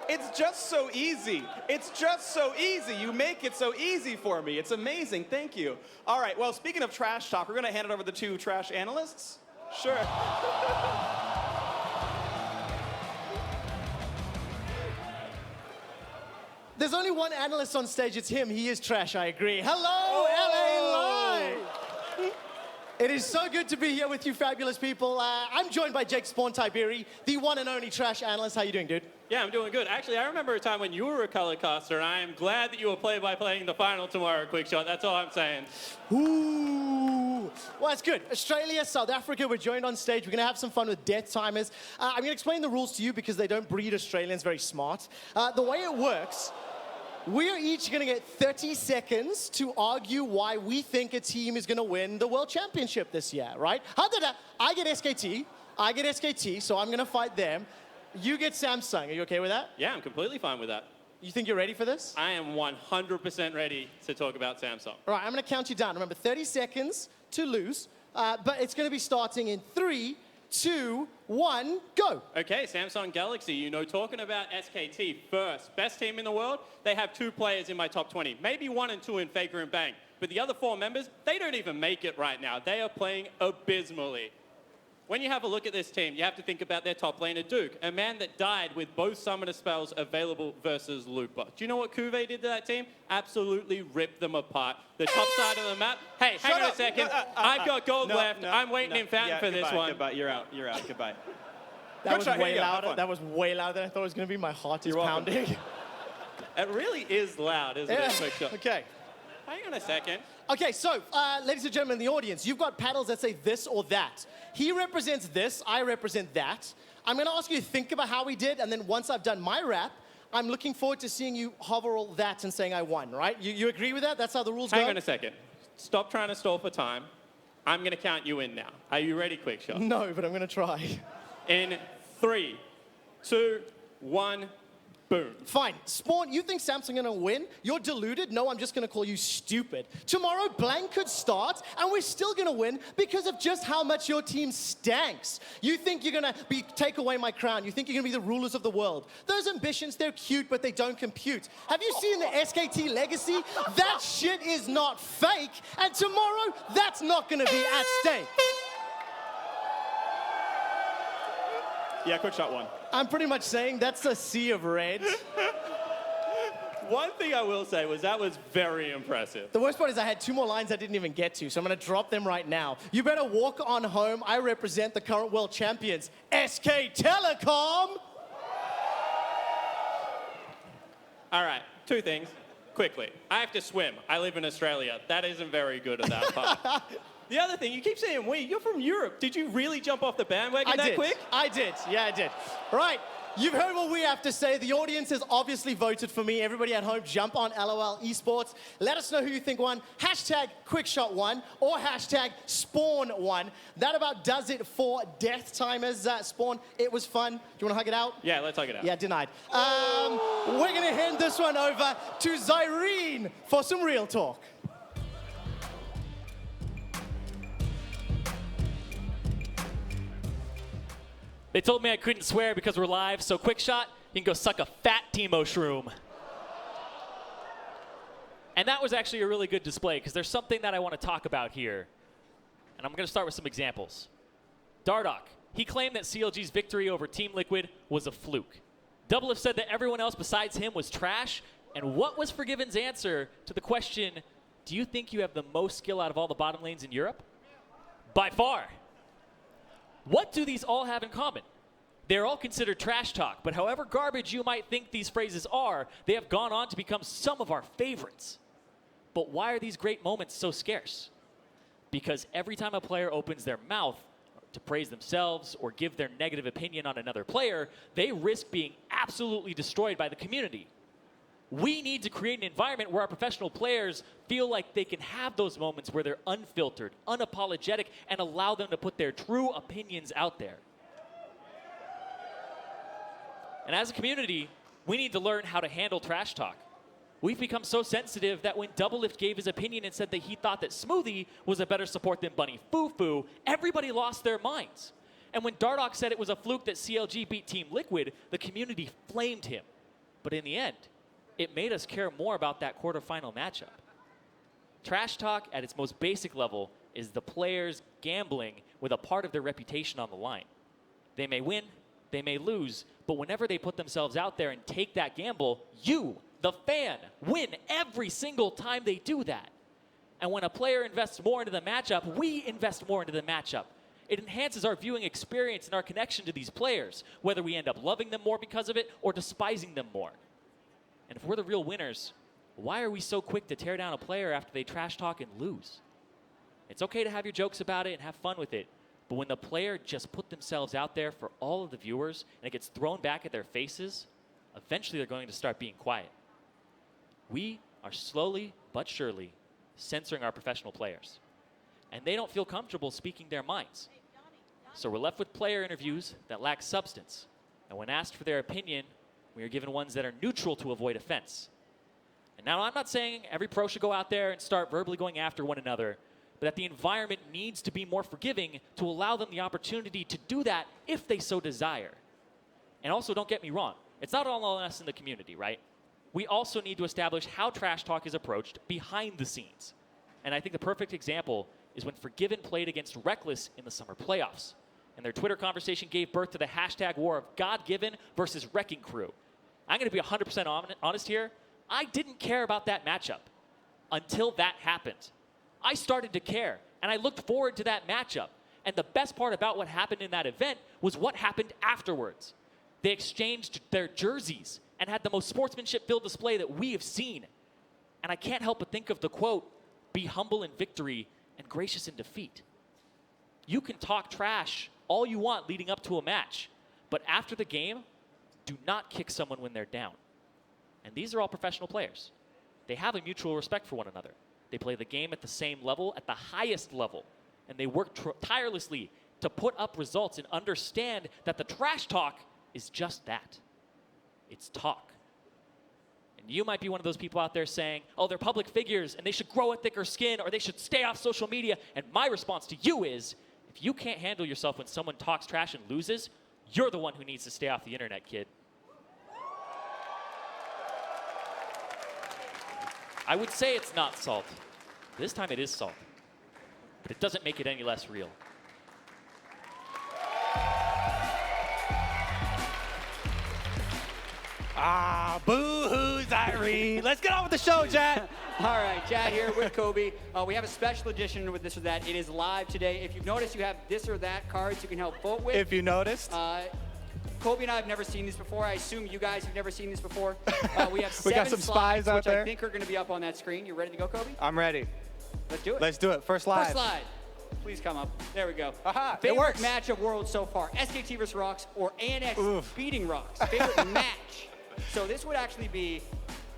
It's just so easy. It's just so easy. You make it so easy for me. It's amazing. Thank you. All right, well, speaking of trash talk, we're going to hand it over to the 2 trash analysts. Sure. There's only one analyst on stage. It's him. He is trash. I agree. Hello, LA Live. It is so good to be here with you fabulous people. I'm joined by Jake Spawn Tiberi, the one and only trash analyst. How you doing, dude? Yeah, I'm doing good. Actually, I remember a time when you were a color caster, and I am glad that you will play by playing the final tomorrow, Quickshot. That's all I'm saying. Ooh. Well, that's good. Australia, South Africa, we're joined on stage. We're going to have some fun with DeathTimers. I'm going to explain the rules to you because they don't breed Australians very smart. The way it works, we are each going to get 30 seconds to argue why we think a team is going to win the World Championship this year, right? I get SKT, so I'm going to fight them. You get Samsung. Are you okay with that? Yeah, I'm completely fine with that. You think you're ready for this? I am 100% ready to talk about Samsung. All right, I'm going to count you down. Remember, 30 seconds to lose, but it's going to be starting in 3, 2, 1, go. Okay, Samsung Galaxy, you know, talking about SKT first. Best team in the world, they have 2 players in my top 20. Maybe 1 and 2 in Faker and Bang. But the other 4 members, they don't even make it right now. They are playing abysmally. When you have a look at this team, you have to think about their top laner, Duke, a man that died with both summoner spells available versus Looper. Do you know what Cuvée did to that team? Absolutely ripped them apart. The top side of the map. Hey, hang on a second. I've got gold left. I'm waiting in Fountain for this one. Goodbye. You're out. You're out. Goodbye. That was way louder. That was way louder than I thought it was going to be. My heart is pounding. It really is loud, isn't it? Quickshot? Okay. Hang on a second. Okay, so, ladies and gentlemen in the audience, you've got paddles that say this or that. He represents this, I represent that. I'm going to ask you to think about how we did, and then once I've done my rap, I'm looking forward to seeing you hover all that and saying I won, right? You agree with that? That's how the rules go? Hang on a second. Stop trying to stall for time. I'm going to count you in now. Are you ready, Quickshot? No, but I'm going to try. In 3, 2, 1... boom. Fine. Spawn, you think Samsung are going to win? You're deluded? No, I'm just going to call you stupid. Tomorrow, blank could start, and we're still going to win because of just how much your team stanks. You think you're going to take away my crown. You think you're going to be the rulers of the world. Those ambitions, they're cute, but they don't compute. Have you seen the SKT legacy? That shit is not fake, and tomorrow, that's not going to be at stake. Yeah, Quickshot won. I'm pretty much saying that's a sea of red. One thing I will say was that was very impressive. The worst part is I had 2 more lines I didn't even get to, so I'm going to drop them right now. You better walk on home. I represent the current world champions, SK Telecom. All right, 2 things. Quickly. I have to swim. I live in Australia. That isn't very good at that part. The other thing, you keep saying we. You're from Europe. Did you really jump off the bandwagon that quick? I did. Yeah, I did. Right. You've heard what we have to say. The audience has obviously voted for me. Everybody at home, jump on LOL Esports. Let us know who you think won. Hashtag Quickshot won or hashtag Spawn won. That about does it for DeathTimers. Spawn, it was fun. Do you want to hug it out? Yeah, let's hug it out. Yeah, denied. We're going to hand this one over to Zyrene for some real talk. They told me I couldn't swear because we're live, so Quickshot, you can go suck a fat Timo shroom. And that was actually a really good display because there's something that I want to talk about here. And I'm going to start with some examples. Dardoch, he claimed that CLG's victory over Team Liquid was a fluke. Doublelift said that everyone else besides him was trash. And what was Forgiven's answer to the question, do you think you have the most skill out of all the bottom lanes in Europe? By far. What do these all have in common? They're all considered trash talk, but however garbage you might think these phrases are, they have gone on to become some of our favorites. But why are these great moments so scarce? Because every time a player opens their mouth to praise themselves or give their negative opinion on another player, they risk being absolutely destroyed by the community. We need to create an environment where our professional players feel like they can have those moments where they're unfiltered, unapologetic, and allow them to put their true opinions out there. And as a community, we need to learn how to handle trash talk. We've become so sensitive that when Doublelift gave his opinion and said that he thought that Smoothie was a better support than Bunny Fufu, everybody lost their minds. And when Dardoch said it was a fluke that CLG beat Team Liquid, the community flamed him. But in the end, it made us care more about that quarterfinal matchup. Trash talk at its most basic level is the players gambling with a part of their reputation on the line. They may win, they may lose, but whenever they put themselves out there and take that gamble, you, the fan, win every single time they do that. And when a player invests more into the matchup, we invest more into the matchup. It enhances our viewing experience and our connection to these players, whether we end up loving them more because of it or despising them more. And if we're the real winners, why are we so quick to tear down a player after they trash talk and lose? It's okay to have your jokes about it and have fun with it, but when the player just put themselves out there for all of the viewers and it gets thrown back at their faces, eventually they're going to start being quiet. We are slowly but surely censoring our professional players, and they don't feel comfortable speaking their minds. So we're left with player interviews that lack substance, and when asked for their opinion, we are given ones that are neutral to avoid offense. And now I'm not saying every pro should go out there and start verbally going after one another, but that the environment needs to be more forgiving to allow them the opportunity to do that if they so desire. And also, don't get me wrong, it's not all on us in the community, right? We also need to establish how trash talk is approached behind the scenes. And I think the perfect example is when Forgiven played against Reckless in the summer playoffs. And their Twitter conversation gave birth to the hashtag war of God-Given versus Wrecking Crew. I'm going to be 100% honest here. I didn't care about that matchup until that happened. I started to care, and I looked forward to that matchup. And the best part about what happened in that event was what happened afterwards. They exchanged their jerseys and had the most sportsmanship-filled display that we have seen. And I can't help but think of the quote, "Be humble in victory and gracious in defeat." You can talk trash all you want leading up to a match, but after the game, do not kick someone when they're down. And these are all professional players. They have a mutual respect for one another. They play the game at the same level, at the highest level, and they work tirelessly to put up results and understand that the trash talk is just that. It's talk. And you might be one of those people out there saying, oh, they're public figures and they should grow a thicker skin or they should stay off social media. And my response to you is, if you can't handle yourself when someone talks trash and loses, you're the one who needs to stay off the internet, kid. I would say it's not salt. This time it is salt. But it doesn't make it any less real. Ah, boo-hoos, Irene. Let's get on with the show, Jatt. All right, Jatt here with Kobe. We have a special edition with This or That. It is live today. If you've noticed, you have This or That cards you can help vote with. If you noticed. Kobe and I have never seen these before. I assume you guys have never seen these before. We have We got 7 some slides, spies out which there. I think are going to be up on that screen. You ready to go, Kobe? I'm ready. Let's do it. Let's do it. First slide. First slide. Please come up. There we go. Aha, Favorite it works. match of Worlds so far, SKT versus Rocks or ANX beating Rocks. Favorite match. So this would actually be,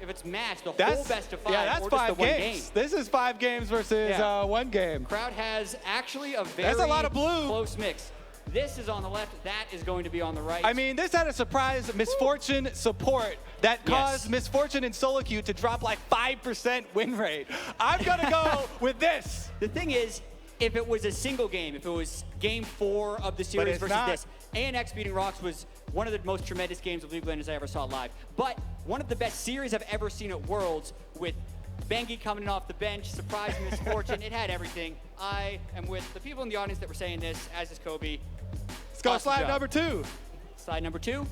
if it's match, the whole best of 5 Yeah, that's or just 5 the one games. game. This is 5 games versus 1 game. Crowd has actually a very That's a lot of blue. close mix. This is on the left. That is going to be on the right. I mean, this had a surprise Misfortune support that caused Misfortune and solo queue to drop like 5% win rate. I'm going to go with this. The thing is, if it was a single game, if it was game 4 of the series versus this, ANX beating Rocks was one of the most tremendous games of League of Legends I ever saw live. But one of the best series I've ever seen at Worlds with Bengi coming off the bench, surprise misfortune. It had everything. I am with the people in the audience that were saying this, as is Kobe. Let's go slide number 2. Slide number 2.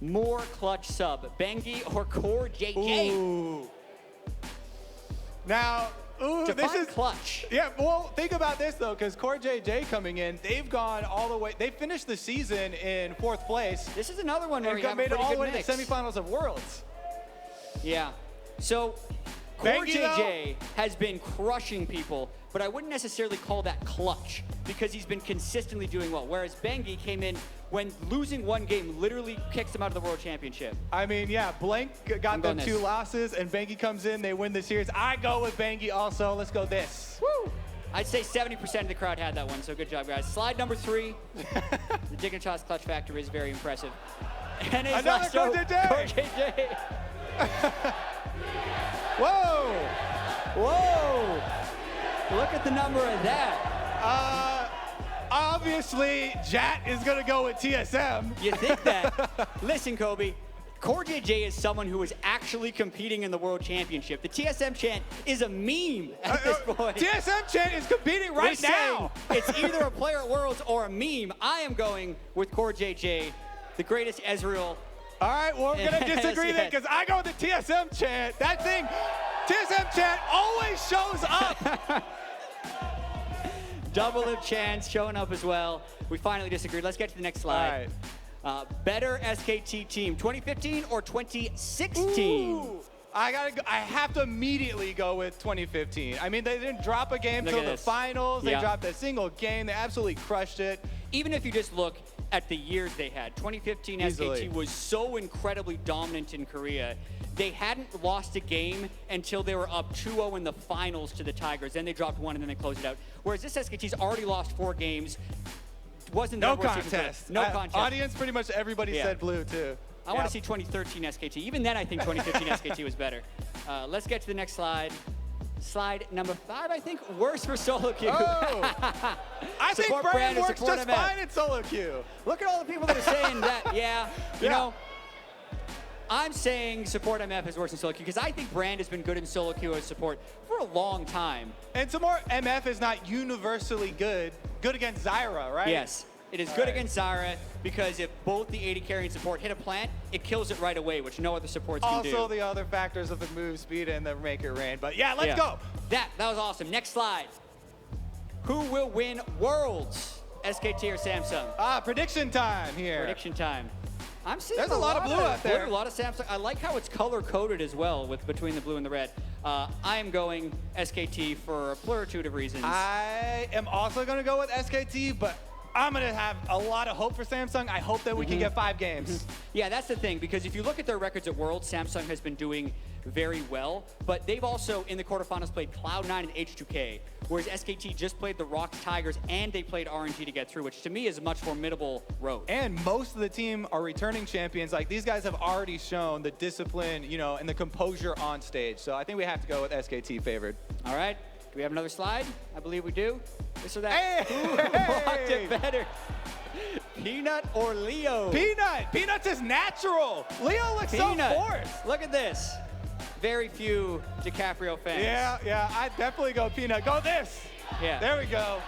More clutch sub. Bengi or Core JJ? Ooh. Now, this is clutch. Yeah, well, think about this though, because Core JJ coming in, they've gone all the way. They finished the season in 4th place. This is another one where and you have made a it pretty all the good way mix. to the semifinals of Worlds. Yeah. So, Core Bengi, JJ has been crushing people, but I wouldn't necessarily call that clutch because he's been consistently doing well. Whereas Bengi came in when losing one game literally kicks him out of the World Championship. I mean, yeah, Blank got them 2 losses, and Bengi comes in, they win the series. I go with Bengi also. Let's go this. Woo! I'd say 70% of the crowd had that one, so good job, guys. Slide number 3. The Dignitas clutch factor is very impressive. And it's another Core JJ. Whoa! Whoa! Look at the number of that. Obviously, Jatt is going to go with TSM. You think that? Listen, Kobe. Core JJ is someone who is actually competing in the World Championship. The TSM chant is a meme at this point. TSM chant is competing right now. It's either a player at Worlds or a meme. I am going with Core JJ, the greatest Ezreal. All right, well, we're going to disagree then because I go with the TSM chant. That thing, TSM chant always shows up. Double lip chance showing up as well. We finally disagreed. Let's get to the next slide. All right. Better SKT team, 2015 or 2016? Ooh, I have to immediately go with 2015. I mean, they didn't drop a game till the finals. They dropped a single game. They absolutely crushed it. Even if you just look at the years they had, 2015 SKT was so incredibly dominant in Korea. They hadn't lost a game until they were up 2-0 in the finals to the Tigers. Then they dropped 1 and then they closed it out. Whereas this SKT's already lost 4 games. Wasn't no contest. No contest. Audience, pretty much everybody said blue too. I want to see 2013 SKT. Even then, I think 2015 SKT was better. Let's get to the next slide. Slide number 5, I think, worse for solo queue. Oh. I think Brand works just fine in solo queue. Look at all the people that are saying that, you know, I'm saying support MF is worse in solo queue because I think Brand has been good in solo queue as support for a long time. And some more, MF is not universally good against Zyra, right? Yes. It is good against Zyra because if both the AD carry and support hit a plant, it kills it right away, which no other supports can do. Also the other factors of the move speed and the make it rain. But yeah, let's go. That was awesome. Next slide. Who will win Worlds? SKT or Samsung? Prediction time here. Prediction time. I'm seeing There's a lot of blue out there. A lot of Samsung. I like how it's color-coded as well between the blue and the red. I am going SKT for a pluritude of reasons. I am also going to go with SKT, but I'm going to have a lot of hope for Samsung. I hope that we can get 5 games. Yeah, that's the thing, because if you look at their records at Worlds, Samsung has been doing very well, but they've also, in the quarterfinals, played Cloud9 and H2K, whereas SKT just played the Rocks Tigers, and they played RNG to get through, which to me is a much formidable road. And most of the team are returning champions. Like, these guys have already shown the discipline, you know, and the composure on stage. So I think we have to go with SKT favored. All right. Do we have another slide? I believe we do. This or that. Hey! Who walked it better? Peanut or Leo? Peanut! Peanut's is natural! Leo looks so forced! Look at this. Very few DiCaprio fans. Yeah, I'd definitely go Peanut. Go this! Yeah. There we go.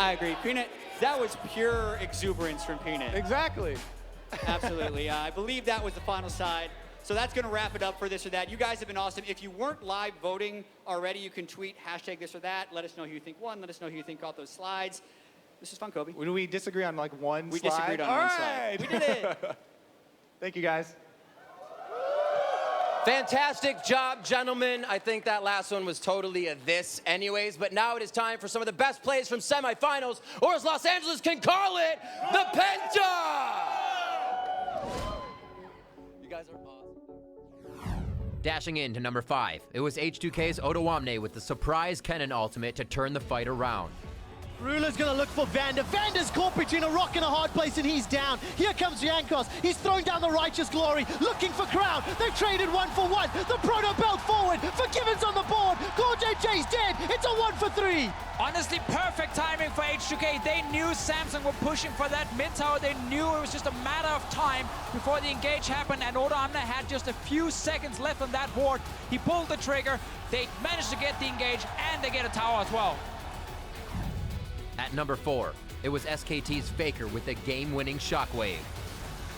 I agree. Peanut, that was pure exuberance from Peanut. Exactly. Absolutely. I believe that was the final side. So that's going to wrap it up for this or that. You guys have been awesome. If you weren't live voting already, you can tweet hashtag this or that. Let us know who you think won. Let us know who you think got those slides. This is fun, Kobe. When we disagree on like one we slide? We disagreed on one slide. We did it. Thank you, guys. Fantastic job, gentlemen. I think that last one was totally a this anyways, but now it is time for some of the best plays from semifinals, or as Los Angeles can call it, the Penta! You guys are awesome. Dashing in to number 5, it was H2K's Ottawamne with the surprise Kennen ultimate to turn the fight around. Ruler's gonna look for Vander. Vander's caught between a rock and a hard place, and he's down. Here comes Jankos. He's throwing down the Righteous Glory, looking for Crown. They've traded 1 for 1. The Proto Belt forward. Forgiven's on the board. Core JJ's dead. It's a 1 for 3. Honestly, perfect timing for H2K. They knew Samsung were pushing for that mid tower. They knew it was just a matter of time before the engage happened, and Oda Amna had just a few seconds left on that board. He pulled the trigger. They managed to get the engage, and they get a tower as well. At number 4, it was SKT's Faker with a game-winning shockwave.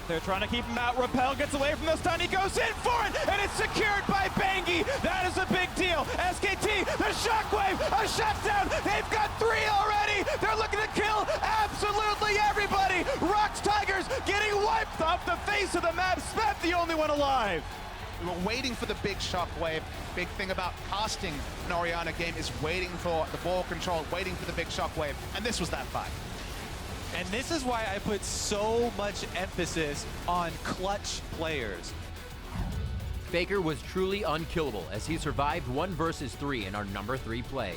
They're trying to keep him out. Repel gets away from the stun. He goes in for it, and it's secured by Bangi. That is a big deal. SKT, the shockwave, a shutdown. They've got 3 already. They're looking to kill absolutely everybody. ROX Tigers getting wiped off the face of the map. Smep the only one alive. We were waiting for the big shockwave. Big thing about casting an Orianna game is waiting for the ball control, waiting for the big shockwave, and this was that fight. And this is why I put so much emphasis on clutch players. Faker was truly unkillable as he survived 1 versus 3 in our number 3 play.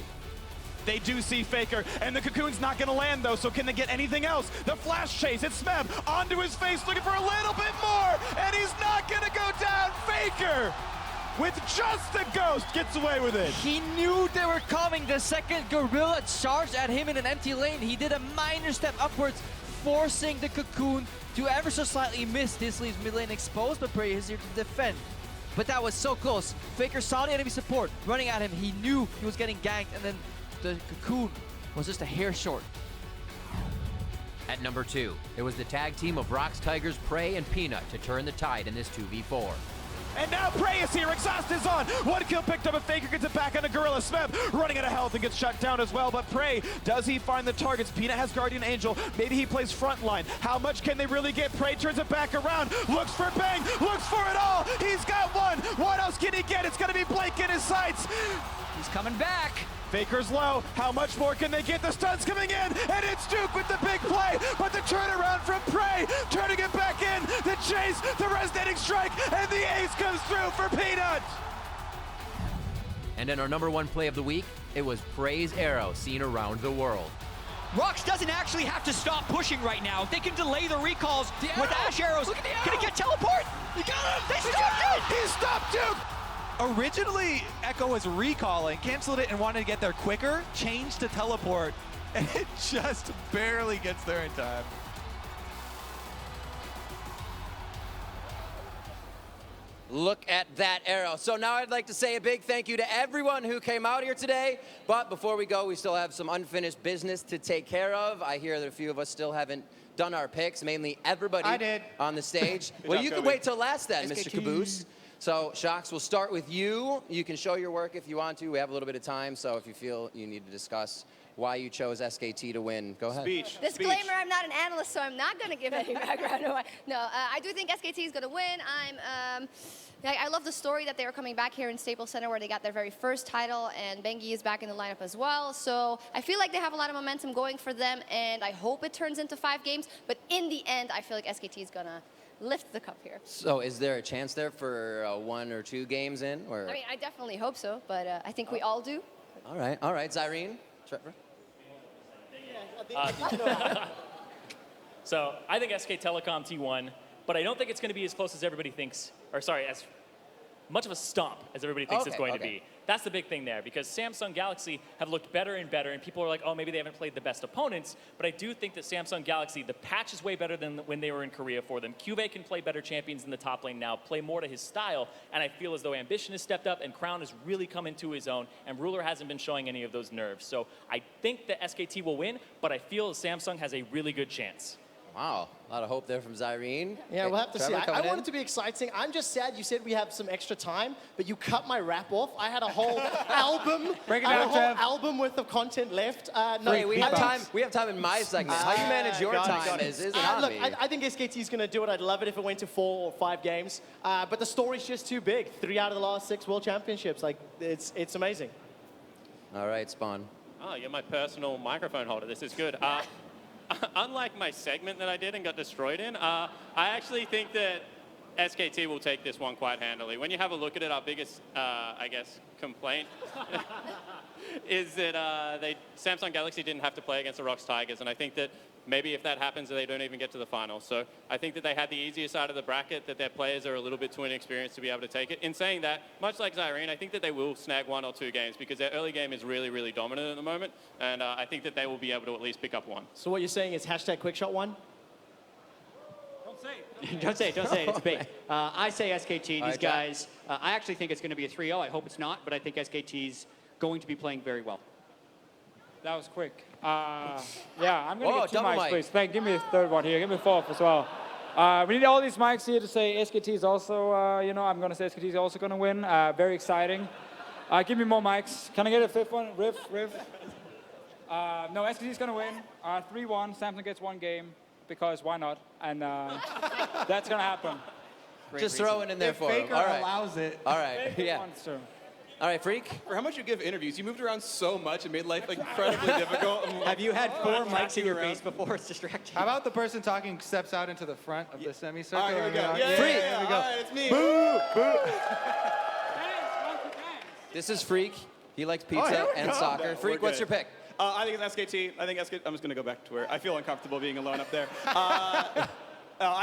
They do see Faker, and the Cocoon's not going to land, though, so can they get anything else? The flash chase, it's Smeb onto his face, looking for a little bit more, and he's not going to go down. Faker, with just the ghost, gets away with it. He knew they were coming. The second Gorilla charged at him in an empty lane. He did a minor step upwards, forcing the Cocoon to ever so slightly miss. This leaves mid lane exposed, but Prey is here to defend. But that was so close. Faker saw the enemy support running at him. He knew he was getting ganked, and then the Cocoon was just a hair short. At number 2, it was the tag team of ROX Tigers, Prey, and Peanut to turn the tide in this 2v4. And now Prey is here, Exhaust is on. 1 kill picked up, and Faker gets it back on the Gorilla. Smeb running out of health and gets shut down as well, but Prey, does he find the targets? Peanut has Guardian Angel, maybe he plays frontline. How much can they really get? Prey turns it back around, looks for Bang, looks for it all. He's got 1, what else can he get? It's gonna be Blake in his sights. He's coming back. Faker's low, how much more can they get? The stun's coming in, and it's Duke with the big play, but the turnaround from Prey, turning it back in, the chase, the resonating strike, and the ace comes through for Peanut! And in our number 1 play of the week, it was Prey's arrow seen around the world. ROX doesn't actually have to stop pushing right now. They can delay the recalls with Ash arrows. Look at the arrow. Can he get teleport? You got him! They stopped it! He stopped Duke! Originally, Echo was recalling, canceled it and wanted to get there quicker, changed to teleport, and it just barely gets there in time. Look at that arrow. So now I'd like to say a big thank you to everyone who came out here today. But before we go, we still have some unfinished business to take care of. I hear that a few of us still haven't done our picks, mainly everybody on the stage. Well, job, you can Kobe. wait till last then, Mr. Caboose. So, Sjokz, we'll start with you. You can show your work if you want to. We have a little bit of time, so if you feel you need to discuss why you chose SKT to win, go ahead. Disclaimer, I'm not an analyst, so I'm not going to give any background away. No, I do think SKT is going to win. I love the story that they were coming back here in Staples Center where they got their very first title, and Bengi is back in the lineup as well. So I feel like they have a lot of momentum going for them, and I hope it turns into 5 games. But in the end, I feel like SKT is going to lift the cup here. So is there a chance there for 1 or 2 games in? Or? I mean, I definitely hope so, but I think we all do. All right, Zyrene, Trevor? So I think SK Telecom T1, but I don't think it's going to be as close as everybody thinks, or sorry, as much of a stomp as everybody thinks it's going to be. That's the big thing there, because Samsung Galaxy have looked better and better, and people are like, oh, maybe they haven't played the best opponents, but I do think that Samsung Galaxy, the patch is way better than when they were in Korea for them. Cuvee can play better champions in the top lane now, play more to his style, and I feel as though Ambition has stepped up and Crown has really come into his own, and Ruler hasn't been showing any of those nerves. So I think that SKT will win, but I feel Samsung has a really good chance. Wow, a lot of hope there from Zyrene. Yeah, we'll have to see. Trevor I coming want in? it to be exciting. I'm just sad you said we have some extra time, but you cut my rap off. I had a whole album. Break it I had down, a whole Trev. album worth of content left. No, Hey, we have time. We have time in my segment. How you manage your time isn't on look, me. I think SKT is going to do it. I'd love it if it went to 4 or 5 games. But the story's just too big. 3 out of the last 6 World Championships. Like, it's amazing. All right, Spawn. Oh, you're my personal microphone holder. This is good. Unlike my segment that I did and got destroyed in, I actually think that SKT will take this one quite handily. When you have a look at it, our biggest, I guess, complaint is that Samsung Galaxy didn't have to play against the ROX Tigers, and I think that maybe if that happens, they don't even get to the finals. So I think that they had the easier side of the bracket, that their players are a little bit too inexperienced to be able to take it. In saying that, much like Zyrene, I think that they will snag 1 or 2 games because their early game is really, really dominant at the moment, and I think that they will be able to at least pick up 1. So what you're saying is hashtag Quickshot 1? Don't say it, it's big. I say SKT, these right, guys, I actually think it's going to be a 3-0. I hope it's not, but I think SKT's going to be playing very well. That was quick. Yeah, I'm going to get 2 double mics, mic. please. Thank, give me a third one here. Give me 4th as well. We need all these mics here to say SKT is also, I'm going to say SKT is also going to win. Very exciting. Give me more mics. Can I get a 5th one? Riff. No, SKT is going to win. 3-1. Samsung gets 1 game because why not? And that's going to happen. Just throw it in there If for him. Faker All right. allows it. All right. Faker Yeah. wants to. All right, Phreak. For how much you give interviews, you moved around so much and made life incredibly difficult. Have you had 4 mics in your face before? It's distracting. How about the person talking steps out into the front of the semicircle? All right, here we go. Phreak. Here we go. All right, it's me. This is Phreak. He likes pizza here we and go. soccer. We're Phreak, what's good. your pick? I think it's SKT. I'm just going to go back to where I feel uncomfortable being alone up there. I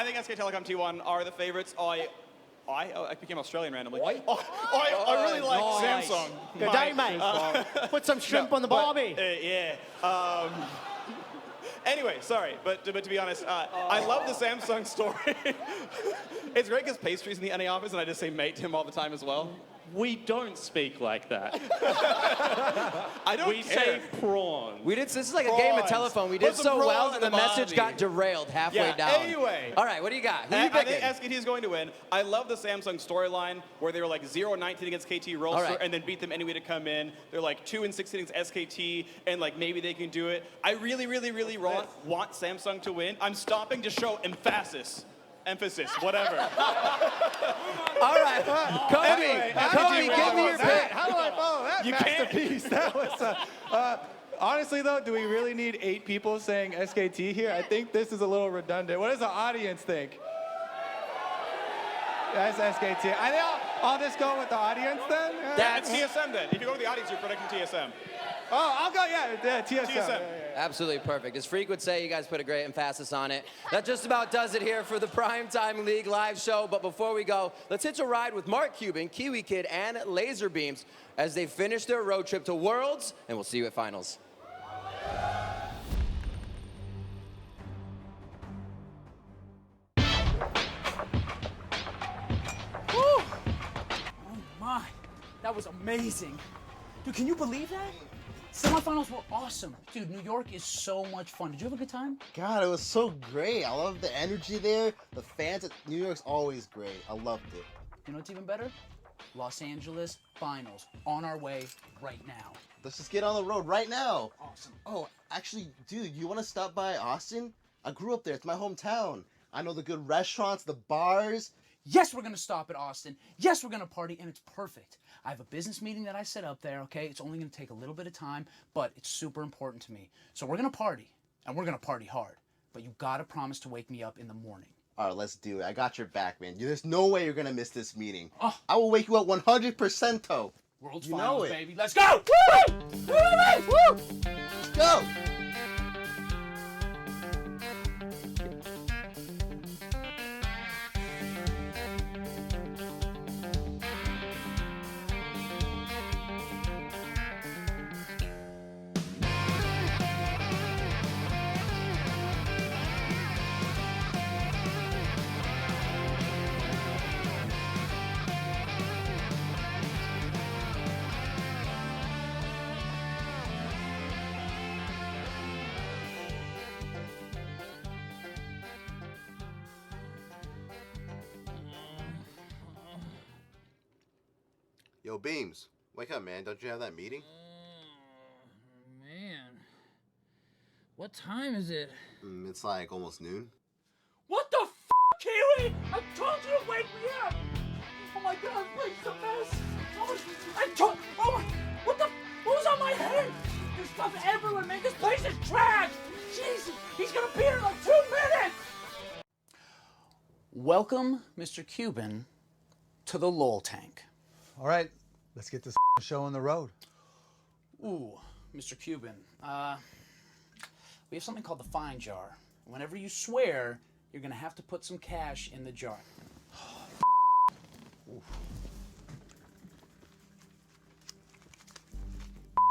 think SK Telecom T1 are the favorites. I became Australian randomly. I really like Samsung. Good day, mate. Put some shrimp on the barbie. Yeah. Anyway, sorry, but to be honest, I love the Samsung story. It's great because Pastry's in the NA office, and I just say mate to him all the time as well. We don't speak like that. I don't We care. say prawns. This is like a game of Prawns. telephone. We Put did some so well, prawns and in the the message barbie. got derailed halfway Yeah, down. anyway. All right, what do you got? Who you I picking? think SKT is going to win. I love the Samsung storyline where they were like 0-19 against KT Rollster right. and then beat them anyway to come in. They're like 2-16 against SKT and like maybe they can do it. I really want Samsung to win. I'm stopping to show emphasis, whatever. All right, Kobe, Kobe, give me your pick. How do I follow that You can't. masterpiece? That was honestly, though, do we really need 8 people saying SKT here? I think this is a little redundant. What does the audience think? That's SKT. I think I'll just go with the audience then. That's TSM then. If you go to the audience, you're predicting TSM. Oh, I'll go, yeah, TSM. TSM. Absolutely perfect. As Phreak would say, you guys put a great emphasis on it. That just about does it here for the Primetime League live show. But before we go, let's hitch a ride with Mark Cuban, Kiwi Kid, and Laser Beams as they finish their road trip to Worlds, and we'll see you at finals. Woo! Oh my, that was amazing. Dude, can you believe that? Semifinals were awesome. Dude, New York is so much fun. Did you have a good time? God, it was so great. I love the energy there. The fans at New York's always great. I loved it. You know what's even better? Los Angeles finals on our way right now. Let's just get on the road right now. Awesome. Oh, actually, dude, you want to stop by Austin? I grew up there. It's my hometown. I know the good restaurants, the bars. Yes, we're gonna stop at Austin. Yes, we're gonna party, and it's perfect. I have a business meeting that I set up there, okay? It's only gonna take a little bit of time, but it's super important to me. So we're gonna party, and we're gonna party hard. But you gotta promise to wake me up in the morning. All right, let's do it. I got your back, man. There's no way you're going to miss this meeting. Oh. I will wake you up 100%. World's You know finals, it. baby. Let's go! Woo! Woo! Woo! Let's go! Yo, Beams, wake up, man. Don't you have that meeting? Man. What time is it? It's like almost noon. What the f***, Kiwi? I told you to wake me up! Oh my god, this place is a mess! Oh my, what was on my head? There's stuff everywhere, man. This place is trash! Jesus, he's gonna be here in like 2 minutes! Welcome, Mr. Cuban, to the LOL tank. All right, let's get this show on the road. Ooh, Mr. Cuban, we have something called the fine jar. Whenever you swear, you're gonna have to put some cash in the jar. Ooh.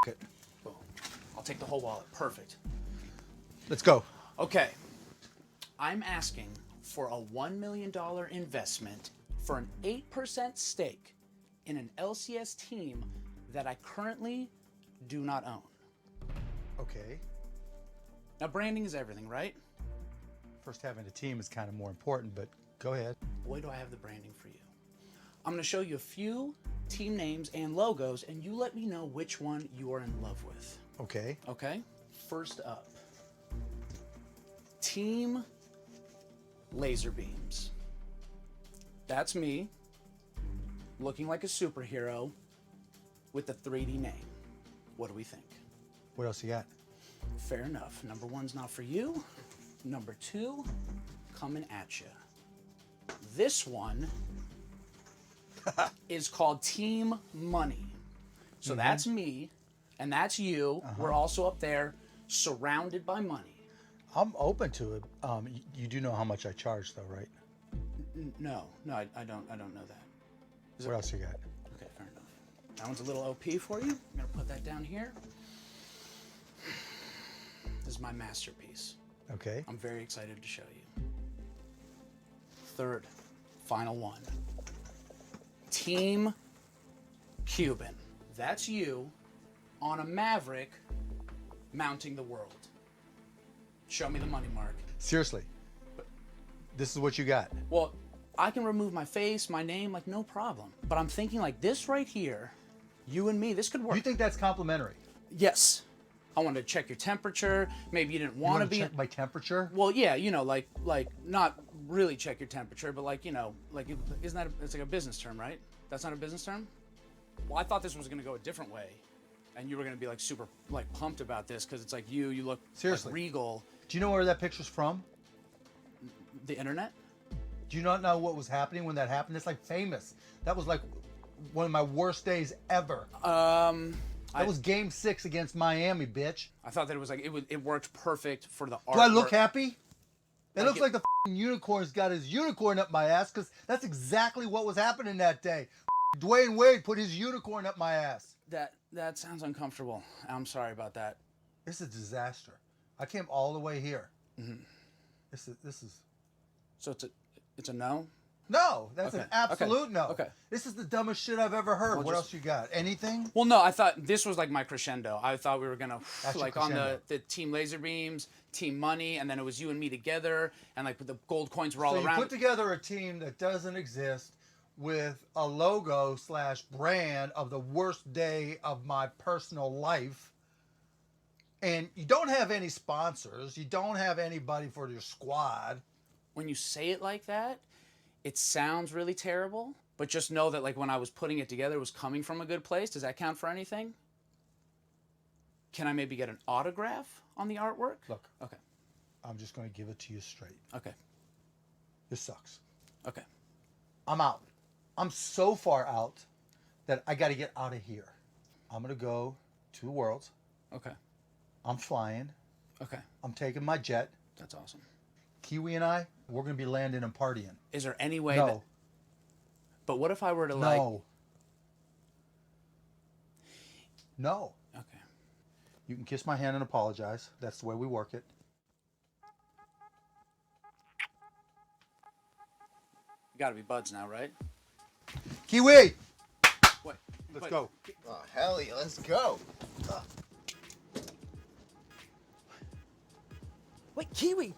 It. Boom. I'll take the whole wallet. Perfect. Let's go. Okay. I'm asking for a $1 million investment for an 8% stake in an LCS team that I currently do not own. Okay. Now, branding is everything, right? First, having a team is kind of more important, but go ahead. Boy, do I have the branding for you. I'm going to show you a few team names and logos, and you let me know which one you are in love with. Okay. Okay? First up, Team Laser Beams. That's me, looking like a superhero with a 3D name. What do we think? What else you got? Fair enough. Number one's not for you. Number two, coming at you. This one is called Team Money. So that's me, and that's you. We're also up there, surrounded by money. I'm open to it. You do know how much I charge, though, right? No, I don't know that. What else you got? Okay, fair enough. That one's a little OP for you. I'm gonna put that down here. This is my masterpiece. Okay. I'm very excited to show you. Third, final one. Team Cuban. That's you on a Maverick mounting the world. Show me the money, Mark. Seriously. This is what you got. Well, I can remove my face, my name, like no problem. But I'm thinking like this right here, you and me, this could work. You think that's complimentary? Yes. I wanted to check your temperature. Maybe you didn't want to be. Check my temperature? Well, yeah, you know, like not really check your temperature, but like, you know, like isn't that it's like a business term, right? That's not a business term? Well, I thought this was gonna go a different way, and you were gonna be like super like pumped about this because it's like you look seriously like regal. Do you know where that picture's from? The internet? Do you not know what was happening when that happened? It's like famous. That was like one of my worst days ever. That was Game 6 against Miami, bitch. I thought that it was like it worked perfect for the art. Do I look happy? It Like looks like the unicorn's got his unicorn up my ass because that's exactly what was happening that day. Dwayne Wade put his unicorn up my ass. That sounds uncomfortable. I'm sorry about that. This is a disaster. I came all the way here. This is. So it's a no? No, that's Okay, an absolute okay, no. okay. This is the dumbest shit I've ever heard. Well, What just- else you got? Anything? Well, no, I thought this was like my crescendo. I thought we were gonna That's your like on crescendo. the Team Laser Beams, Team Money, and then it was you and me together, and like the gold coins were all So you around. put together a team that doesn't exist with a logo / brand of the worst day of my personal life. And you don't have any sponsors. You don't have anybody for your squad. When you say it like that, it sounds really terrible. But just know that like when I was putting it together, it was coming from a good place. Does that count for anything? Can I maybe get an autograph on the artwork? Look. Okay. I'm just going to give it to you straight. Okay. This sucks. Okay. I'm out. I'm so far out that I got to get out of here. I'm going to go to the Worlds. Okay. I'm flying. Okay. I'm taking my jet. That's awesome. Kiwi and I, we're going to be landing and partying. Is there any way No. that... But what if I were to like... No. No. Okay. You can kiss my hand and apologize. That's the way we work it. You gotta be buds now, right? Kiwi! Wait. Let's go. Oh, hell yeah, let's go. Wait, Kiwi!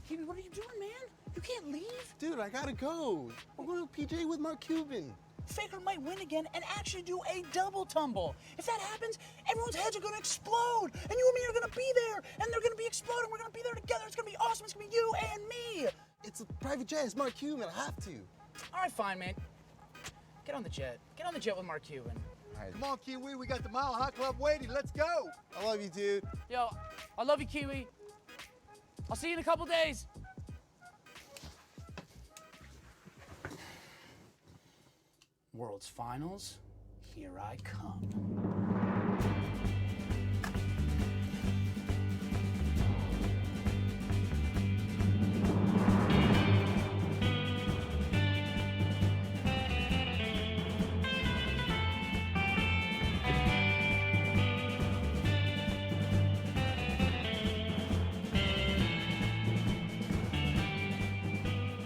Kiwi, what are you doing, man? You can't leave. Dude, I gotta go. I'm going to PJ with Mark Cuban. Faker might win again and actually do a double tumble. If that happens, everyone's heads are gonna explode, and you and me are gonna be there, and they're gonna be exploding. We're gonna be there together. It's gonna be awesome. It's gonna be you and me. It's a private jet. It's Mark Cuban. I have to. All right, fine, man. Get on the jet. Get on the jet with Mark Cuban. Come on, Kiwi. We got the Mile High Club waiting. Let's go. I love you, dude. Yo, I love you, Kiwi. I'll see you in a couple days. World's Finals, here I come.